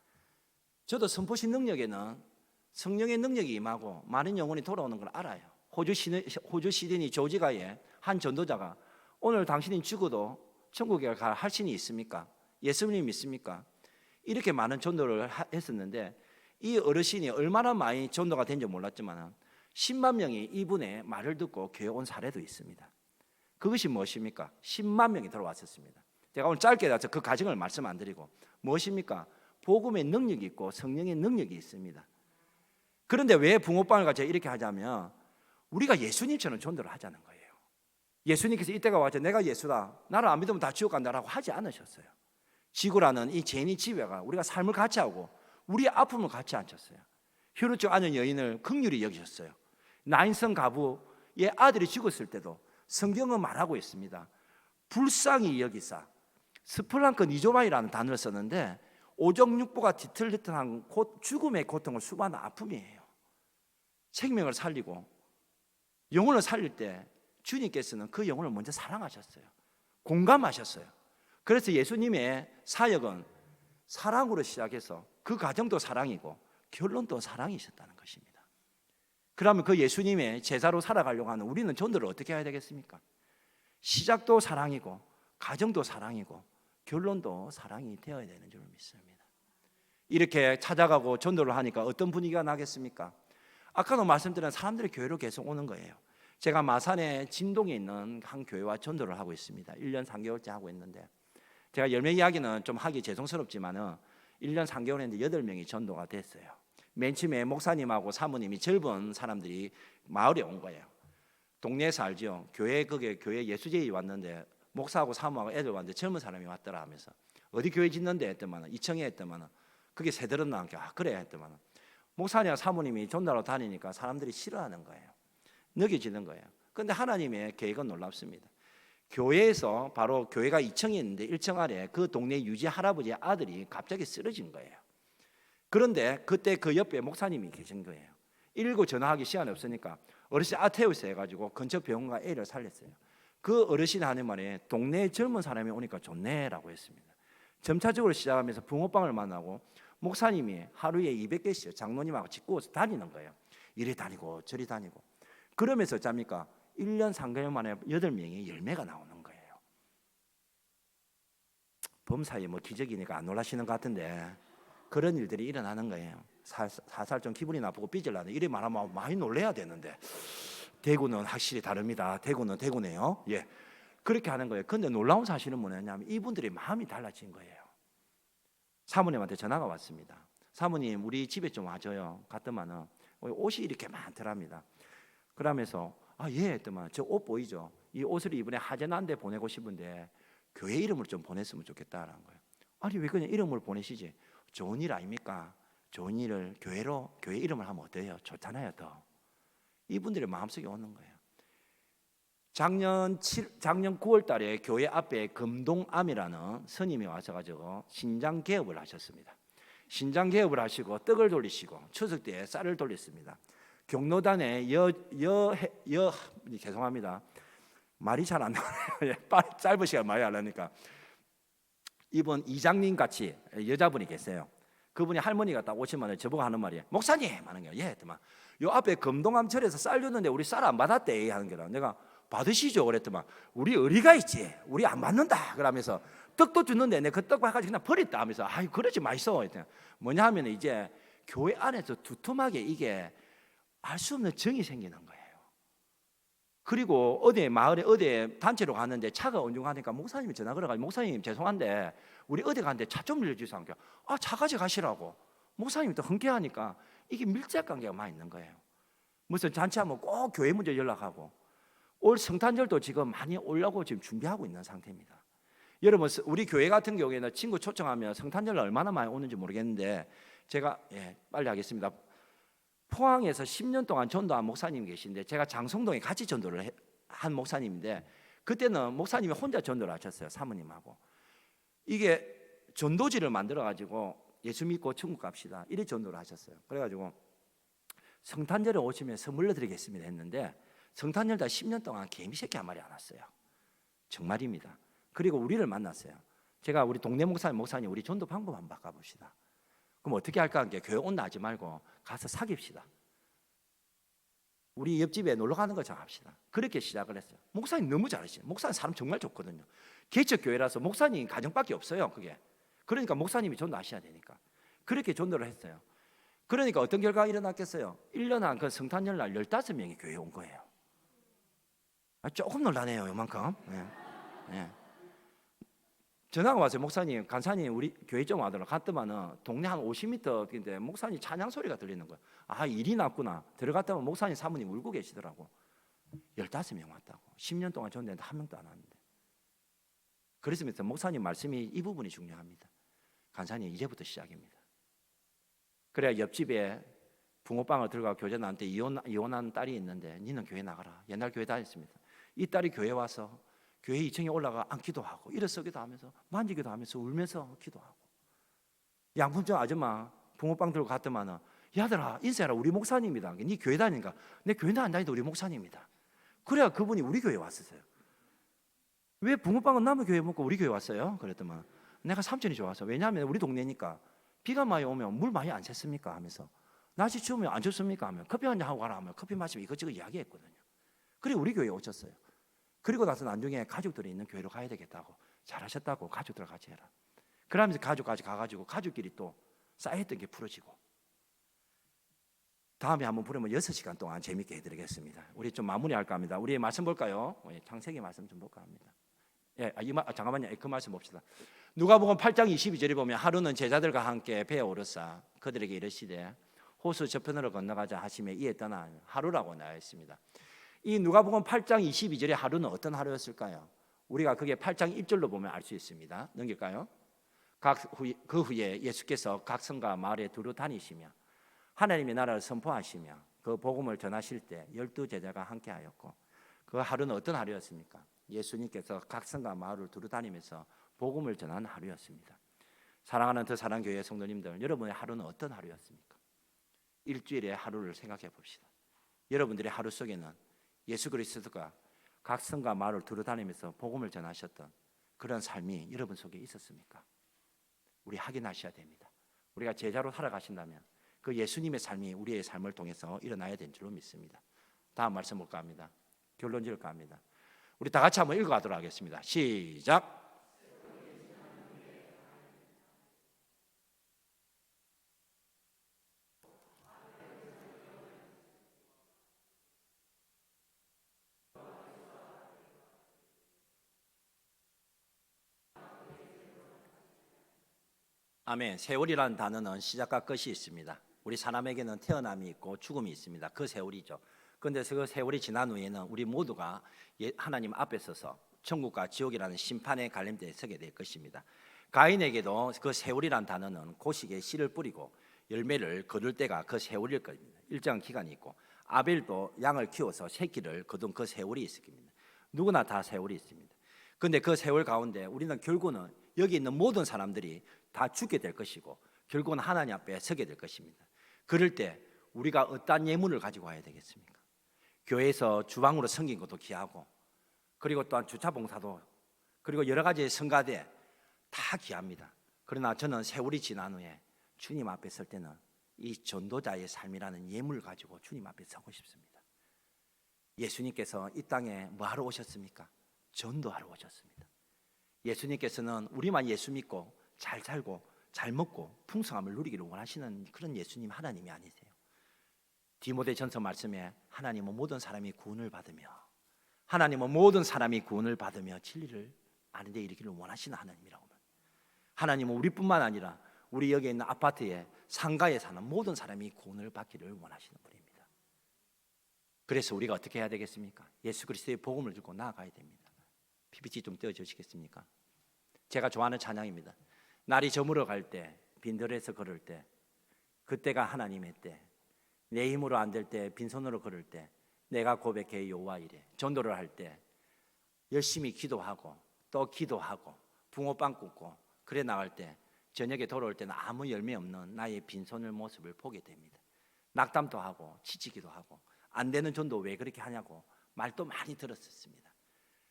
저도 선포시 능력에는 성령의 능력이 임하고 많은 영혼이 돌아오는 걸 알아요. 호주 시드니 조지가의 한 전도자가 오늘 당신이 죽어도 천국에 갈 할신이 있습니까? 예수님 믿습니까? 이렇게 많은 전도를 했었는데 이 어르신이 얼마나 많이 전도가 된지 몰랐지만 10만 명이 이분의 말을 듣고 교회 온 사례도 있습니다. 그것이 무엇입니까? 10만 명이 들어왔었습니다. 제가 오늘 짧게 그 과정을 말씀 안 드리고 무엇입니까? 복음의 능력이 있고 성령의 능력이 있습니다. 그런데 왜 붕어빵을 가지고 이렇게 하자면 우리가 예수님처럼 전도를 하자는 거예요. 예수님께서 이때가 와서 내가 예수다, 나를 안 믿으면 다 지옥 간다라고 하지 않으셨어요. 지구라는 이 죄인의 지배가 우리가 삶을 같이 하고 우리의 아픔을 같이 앉혔어요. 혈루증 앓는 여인을 긍휼히 여기셨어요. 나인성 가부의 아들이 죽었을 때도 성경은 말하고 있습니다. 불쌍히 여기사 스플랑크 니조만이라는 단어를 썼는데 오정육부가 뒤틀리틀한 죽음의 고통을 수반한 아픔이에요. 생명을 살리고 영혼을 살릴 때 주님께서는 그 영혼을 먼저 사랑하셨어요. 공감하셨어요. 그래서 예수님의 사역은 사랑으로 시작해서 그 과정도 사랑이고 결론도 사랑이셨다는 것입니다. 그러면 그 예수님의 제자로 살아가려고 하는 우리는 전도를 어떻게 해야 되겠습니까? 시작도 사랑이고 과정도 사랑이고 결론도 사랑이 되어야 되는 줄 믿습니다. 이렇게 찾아가고 전도를 하니까 어떤 분위기가 나겠습니까? 아까도 말씀드린 사람들이 교회로 계속 오는 거예요. 제가 마산의 진동에 있는 한 교회와 전도를 하고 있습니다. 1년 3개월째 하고 있는데 제가 열매 이야기는 좀 하기 죄송스럽지만은 1년 3개월 했는데 8명이 전도가 됐어요. 맨 처음에 목사님하고 사모님이 젊은 사람들이 마을에 온 거예요. 동네에서 알죠. 교회 예수제에 왔는데 목사하고 사모하고 애들 왔는데 젊은 사람이 왔더라 하면서 어디 교회 짓는데 했더만 이청에 했더만 그게 새들은 나온 게 그래 했더만 목사님 사모님이 전도하러 다니니까 사람들이 싫어하는 거예요. 느껴지는 거예요. 그런데 하나님의 계획은 놀랍습니다. 교회에서 바로 교회가 2층에 있는데 1층 아래 그 동네 유지 할아버지의 아들이 갑자기 쓰러진 거예요. 그런데 그때 그 옆에 목사님이 계신 거예요. 119 전화하기 시간이 없으니까 어르신 아테우스 해가지고 근처 병원가 애를 살렸어요. 그 어르신 하는 말에 동네에 젊은 사람이 오니까 좋네라고 했습니다. 점차적으로 시작하면서 붕어빵을 만나고 목사님이 하루에 200개씩 장로님하고 짓고서 다니는 거예요. 이리 다니고 저리 다니고 그러면서 잡니까 1년 3개월 만에 8명이 열매가 나오는 거예요. 범사에 뭐 기적이니까 안 놀라시는 것 같은데 그런 일들이 일어나는 거예요. 살살 좀 기분이 나쁘고 삐질나네. 이래 말하면 많이 놀래야 되는데 대구는 확실히 다릅니다. 대구는 대구네요. 예, 그렇게 하는 거예요. 그런데 놀라운 사실은 뭐냐면 이분들의 마음이 달라진 거예요. 사모님한테 전화가 왔습니다. 사모님 우리 집에 좀 와줘요. 갔더만은 옷이 이렇게 많더랍니다. 그러면서 예 했더만 저 옷 보이죠? 이 옷을 이번에 하재난데 보내고 싶은데 교회 이름을 좀 보냈으면 좋겠다라는 거예요. 아니 왜 그냥 이름을 보내시지? 좋은 일 아닙니까? 좋은 일을 교회 이름을 하면 어때요? 좋잖아요. 더 이분들의 마음속에 오는 거예요. 작년 9월 달에 교회 앞에 금동암이라는 스님이 와서가지고 신장 개업을 하셨습니다. 신장 개업을 하시고 떡을 돌리시고 추석 때 쌀을 돌렸습니다. 경로단에 죄송합니다. 말이 잘 안 나와요. 짧은 시간 말이 안 나니까 이분 이장님 같이 여자분이 계세요. 그분이 할머니가 딱 오시면 저보고 하는 말이에요. 목사님 하는 거예요. 예, 했더만 요 앞에 금동암 절에서 쌀 줬는데 우리 쌀 안 받았대 하는 거라. 내가 받으시죠 그랬더만 우리 의리가 있지. 우리 안 받는다 그러면서 떡도 주는데 내 그 떡 가지고 그냥 버렸다 하면서 그러지 마이소. 뭐냐 하면 이제 교회 안에서 두툼하게 이게 알 수 없는 정이 생기는 거예요. 그리고 어디 마을에 어디 단체로 갔는데 차가 운전하니까 목사님이 전화 걸어가지고 목사님 죄송한데 우리 어디 가는데 차 좀 빌려주세요. 차 가져가시라고. 목사님이 또 흔쾌하니까 이게 밀접 관계가 많이 있는 거예요. 무슨 잔치하면 꼭 교회 먼저 연락하고 올 성탄절도 지금 많이 오려고 지금 준비하고 있는 상태입니다. 여러분 우리 교회 같은 경우에는 친구 초청하면 성탄절 얼마나 많이 오는지 모르겠는데 제가 빨리 하겠습니다. 포항에서 10년 동안 전도한 목사님 계신데 제가 장성동에 같이 전도를 한 목사님인데 그때는 목사님이 혼자 전도를 하셨어요. 사모님하고. 이게 전도지를 만들어 가지고 예수 믿고 천국 갑시다 이래 전도를 하셨어요. 그래가지고 성탄절에 오시면 선물로 드리겠습니다 했는데 성탄절 다 10년 동안 개미새끼 한 마리 안 왔어요. 정말입니다. 그리고 우리를 만났어요. 제가 우리 동네 목사님 우리 전도 방법 한번 바꿔봅시다. 그럼 어떻게 할까 하는 게 교회 온다 하지 말고 가서 사귀읍시다. 우리 옆집에 놀러 가는 거 정합시다. 그렇게 시작을 했어요. 목사님 너무 잘하시죠. 목사님 사람 정말 좋거든요. 개척교회라서 목사님 가정밖에 없어요. 그게. 그러니까 목사님이 전도하셔야 되니까. 그렇게 전도를 했어요. 그러니까 어떤 결과가 일어났겠어요? 1년 한 그 성탄절 날 15명이 교회에 온 거예요. 조금 놀라네요. 요만큼. 네. 전화가 왔어요. 목사님, 간사님 우리 교회 좀 와도록 갔더만은 동네 한 50m인데 목사님 찬양 소리가 들리는 거예요. 일이 났구나. 들어갔다면 목사님 사모님 울고 계시더라고. 15명 왔다고. 10년 동안 전도했는데 한 명도 안 왔는데. 그랬으면서 목사님 말씀이 이 부분이 중요합니다. 간사님 이제부터 시작입니다. 그래야 옆집에 붕어빵을 들어가 교제 나한테 이혼한 딸이 있는데 니는 교회 나가라. 옛날 교회 다녔습니다. 이 딸이 교회 와서 교회 2층에 올라가 앉기도 하고 일어서기도 하면서 만지기도 하면서 울면서 기도하고 양품점 아줌마 붕어빵 들고 갔더만은 야들아 인사해라 우리 목사님이다. 네 교회 다니니까 내 교회도 안 다니도 우리 목사님이다. 그래야 그분이 우리 교회 왔었어요. 왜 붕어빵은 남의 교회 먹고 우리 교회 왔어요? 그랬더만 내가 삼촌이 좋아서 왜냐하면 우리 동네니까 비가 많이 오면 물 많이 안 샜습니까? 하면서 날씨 추우면 안 춥습니까? 하면 커피 한잔 하고 가라 하면 커피 마시면 이것저것 이야기했거든요. 그리고 우리 교회에 오셨어요. 그리고 나서 나중에 가족들이 있는 교회로 가야 되겠다고, 잘하셨다고, 가족들 같이 해라. 그러면서 가족까지 가가지고 가족끼리 또 쌓였던 게 풀어지고, 다음에 한번 부르면 6시간 동안 재밌게 해드리겠습니다. 우리 좀 마무리할까 합니다. 우리 말씀 볼까요? 창세기 말씀 좀 볼까 합니다. 잠깐만요. 그 말씀 봅시다. 누가복음 8장 22절에 보면 하루는 제자들과 함께 배에 오르사 그들에게 이르시되 호수 저편으로 건너가자 하시며 이에 떠난 하루라고 나와 있습니다. 이 누가복음 8장 22절의 하루는 어떤 하루였을까요? 우리가 그게 8장 1절로 보면 알 수 있습니다. 넘길까요? 그 후에 예수께서 각 성과 마을에 두루 다니시며 하나님의 나라를 선포하시며 그 복음을 전하실 때 12제자가 함께하였고, 그 하루는 어떤 하루였습니까? 예수님께서 각 성과 마을을 두루 다니면서 복음을 전하는 하루였습니다. 사랑하는 더 사랑교회 성도님들, 여러분의 하루는 어떤 하루였습니까? 일주일의 하루를 생각해 봅시다. 여러분들의 하루 속에는 예수 그리스도가 각 성과 마을을 두루 다니면서 복음을 전하셨던 그런 삶이 여러분 속에 있었습니까? 우리 확인하셔야 됩니다. 우리가 제자로 살아가신다면 그 예수님의 삶이 우리의 삶을 통해서 일어나야 된 줄로 믿습니다. 다음 말씀 볼까 합니다. 결론 지을까 합니다. 우리 다 같이 한번 읽어가도록 하겠습니다. 시작. 아멘. 세월이라는 단어는 시작과 끝이 있습니다. 우리 사람에게는 태어남이 있고 죽음이 있습니다. 그 세월이죠. 그런데 그 세월이 지난 후에는 우리 모두가 하나님 앞에 서서 천국과 지옥이라는 심판의 갈림대에 서게 될 것입니다. 가인에게도 그 세월이라는 단어는 고식에 씨를 뿌리고 열매를 거둘 때가 그 세월일 겁니다. 일정한 기간이 있고, 아벨도 양을 키워서 새끼를 거둔 그 세월이 있을 겁니다. 누구나 다 세월이 있습니다. 그런데 그 세월 가운데 우리는 결국은 여기 있는 모든 사람들이 다 죽게 될 것이고, 결국은 하나님 앞에 서게 될 것입니다. 그럴 때 우리가 어떠한 예물을 가지고 와야 되겠습니까? 교회에서 주방으로 섬긴 것도 귀하고, 그리고 또한 주차 봉사도, 그리고 여러 가지 성가대 다 귀합니다. 그러나 저는 세월이 지난 후에 주님 앞에 설 때는 이 전도자의 삶이라는 예물을 가지고 주님 앞에 서고 싶습니다. 예수님께서 이 땅에 뭐하러 오셨습니까? 전도하러 오셨습니다. 예수님께서는 우리만 예수 믿고 잘 살고 잘 먹고 풍성함을 누리기를 원하시는 그런 예수님 하나님이 아니세요. 디모데전서 말씀에 하나님은 모든 사람이 구원을 받으며 진리를 아는 데 이르기를 원하시는 하나님이라고 합니다. 하나님은 우리뿐만 아니라 우리 여기 있는 아파트에 상가에 사는 모든 사람이 구원을 받기를 원하시는 분입니다. 그래서 우리가 어떻게 해야 되겠습니까? 예수 그리스도의 복음을 들고 나아가야 됩니다. PPT 좀 띄워주시겠습니까? 제가 좋아하는 찬양입니다. 날이 저물어 갈 때, 빈들에서 걸을 때, 그때가 하나님의 때, 내 힘으로 안 될 때, 빈손으로 걸을 때, 내가 고백해 여호와 이래. 전도를 할 때 열심히 기도하고 또 기도하고 붕어빵 굽고 그래 나갈 때, 저녁에 돌아올 때는 아무 열매 없는 나의 빈손의 모습을 보게 됩니다. 낙담도 하고 지치기도 하고, 안 되는 전도 왜 그렇게 하냐고 말도 많이 들었었습니다.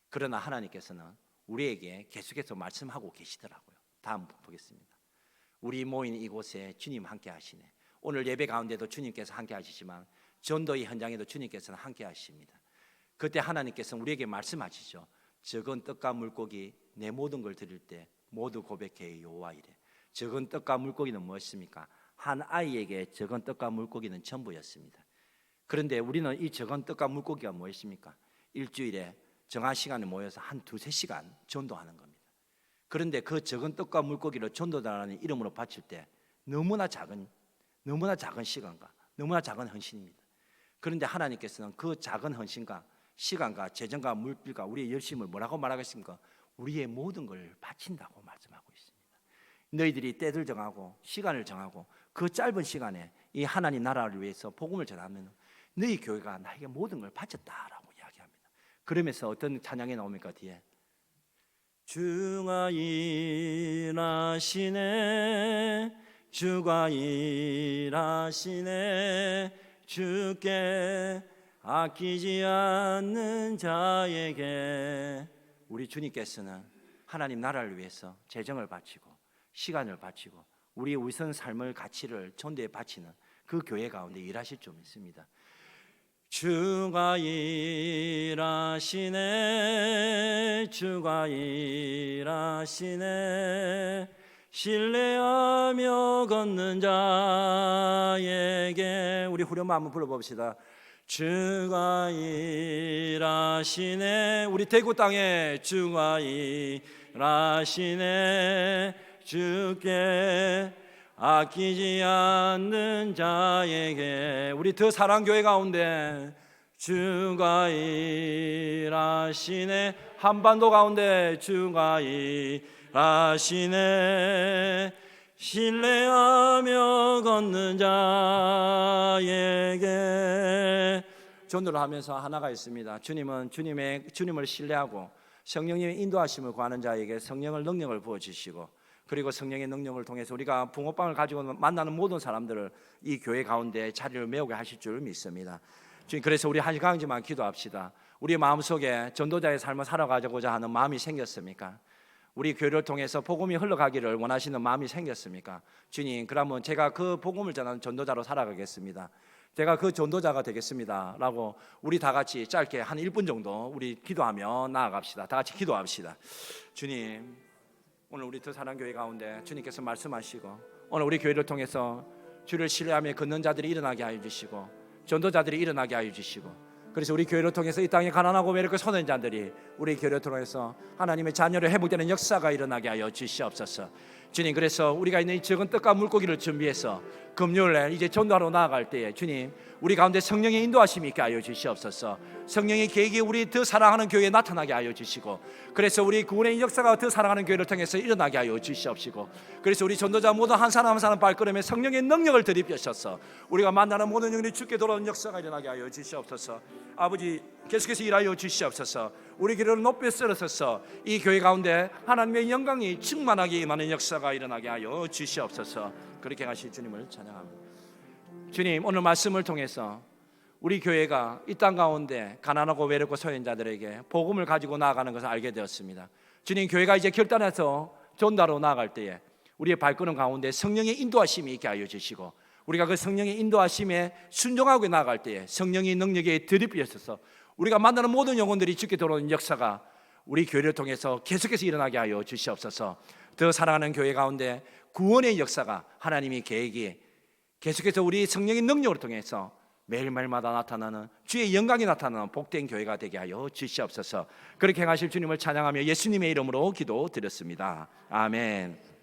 그러나 하나님께서는 우리에게 계속해서 말씀하고 계시더라고요. 다음 보겠습니다. 우리 모인 이곳에 주님 함께 하시네. 오늘 예배 가운데도 주님께서 함께 하시지만 전도의 현장에도 주님께서는 함께 하십니다. 그때 하나님께서는 우리에게 말씀하시죠. 적은 떡과 물고기 내 모든 걸 드릴 때 모두 고백해 여호와 이래. 적은 떡과 물고기는 무엇입니까? 한 아이에게 적은 떡과 물고기는 전부였습니다. 그런데 우리는 이 적은 떡과 물고기가 무엇입니까? 일주일에 정한 시간에 모여서 한 2-3시간 전도하는 겁니다. 그런데 그 적은 떡과 물고기를 전도자라는 이름으로 바칠 때 너무나 작은 시간과 너무나 작은 헌신입니다. 그런데 하나님께서는 그 작은 헌신과 시간과 재정과 물질과 우리의 열심을 뭐라고 말하겠습니까? 우리의 모든 걸 바친다고 말씀하고 있습니다. 너희들이 때를 정하고 시간을 정하고 그 짧은 시간에 이 하나님 나라를 위해서 복음을 전하면 너희 교회가 나에게 모든 걸 바쳤다라고 이야기합니다. 그러면서 어떤 찬양이 나옵니까? 뒤에 주가 일하시네, 주가 일하시네, 주께 아끼지 않는 자에게. 우리 주님께서는 하나님 나라를 위해서 재정을 바치고 시간을 바치고 우리 우선 삶의 가치를 전도에 바치는 그 교회 가운데 일하실 줄 믿습니다. 주가 일하시네, 주가 일하시네, 신뢰하며 걷는 자에게. 우리 후렴만 한번 불러봅시다. 주가 일하시네. 우리 대구 땅에 주가 일하시네, 주께 아끼지 않는 자에게. 우리 더 사랑교회 가운데 주가 일하시네, 한반도 가운데 주가 일하시네, 신뢰하며 걷는 자에게. 전도를 하면서 하나가 있습니다. 주님은 주님을 신뢰하고 성령님의 인도하심을 구하는 자에게 성령을 능력을 부어주시고, 그리고 성령의 능력을 통해서 우리가 붕어빵을 가지고 만나는 모든 사람들을 이 교회 가운데 자리를 메우게 하실 줄 믿습니다. 주님, 그래서 우리 한 가지만 기도합시다. 우리 마음속에 전도자의 삶을 살아가고자 하는 마음이 생겼습니까? 우리 교회를 통해서 복음이 흘러가기를 원하시는 마음이 생겼습니까? 주님, 그러면 제가 그 복음을 전하는 전도자로 살아가겠습니다. 제가 그 전도자가 되겠습니다 라고 우리 다 같이 짧게 한 1분 정도 우리 기도하며 나아갑시다. 다 같이 기도합시다. 주님, 오늘 우리 더 사랑교회 가운데 주님께서 말씀하시고, 오늘 우리 교회를 통해서 주를 신뢰하며 걷는 자들이 일어나게 하여 주시고, 전도자들이 일어나게 하여 주시고, 그래서 우리 교회를 통해서 이 땅에 가난하고 외롭고 손해인 자들이 우리 교회를 통해서 하나님의 자녀를 회복되는 역사가 일어나게 하여 주시옵소서. 주님, 그래서 우리가 있는 이 적은 떡과 물고기를 준비해서 금요일에 이제 전도하러 나아갈 때에 주님, 우리 가운데 성령의 인도하심이 있게 하여 주시옵소서. 성령의 계획이 우리 더 사랑하는 교회에 나타나게 하여 주시고, 그래서 우리 구원의 역사가 더 사랑하는 교회를 통해서 일어나게 하여 주시옵시고, 그래서 우리 전도자 모두 한 사람 한 사람 발걸음에 성령의 능력을 들이펴셔서 우리가 만나는 모든 영혼이 주께 돌아오는 역사가 일어나게 하여 주시옵소서. 아버지, 계속해서 일하여 주시옵소서. 우리 교회를 높여 세우셔서 이 교회 가운데 하나님의 영광이 충만하게 임하는 역사가 일어나게 하여 주시옵소서. 그렇게 하실 주님을 찬양합니다. 주님, 오늘 말씀을 통해서 우리 교회가 이 땅 가운데 가난하고 외롭고 소외인 자들에게 복음을 가지고 나아가는 것을 알게 되었습니다. 주님, 교회가 이제 결단해서 전도하러 나아갈 때에 우리의 발걸음 가운데 성령의 인도하심이 있게 하여 주시고, 우리가 그 성령의 인도하심에 순종하고 나아갈 때에 성령의 능력에 들이부어서 우리가 만나는 모든 영혼들이 주께 돌아오는 역사가 우리 교회를 통해서 계속해서 일어나게 하여 주시옵소서. 더 사랑하는 교회 가운데 구원의 역사가, 하나님의 계획이 계속해서 우리 성령의 능력을 통해서 매일매일마다 나타나는 주의 영광이 나타나는 복된 교회가 되게 하여 주시옵소서. 그렇게 행하실 주님을 찬양하며 예수님의 이름으로 기도드렸습니다. 아멘.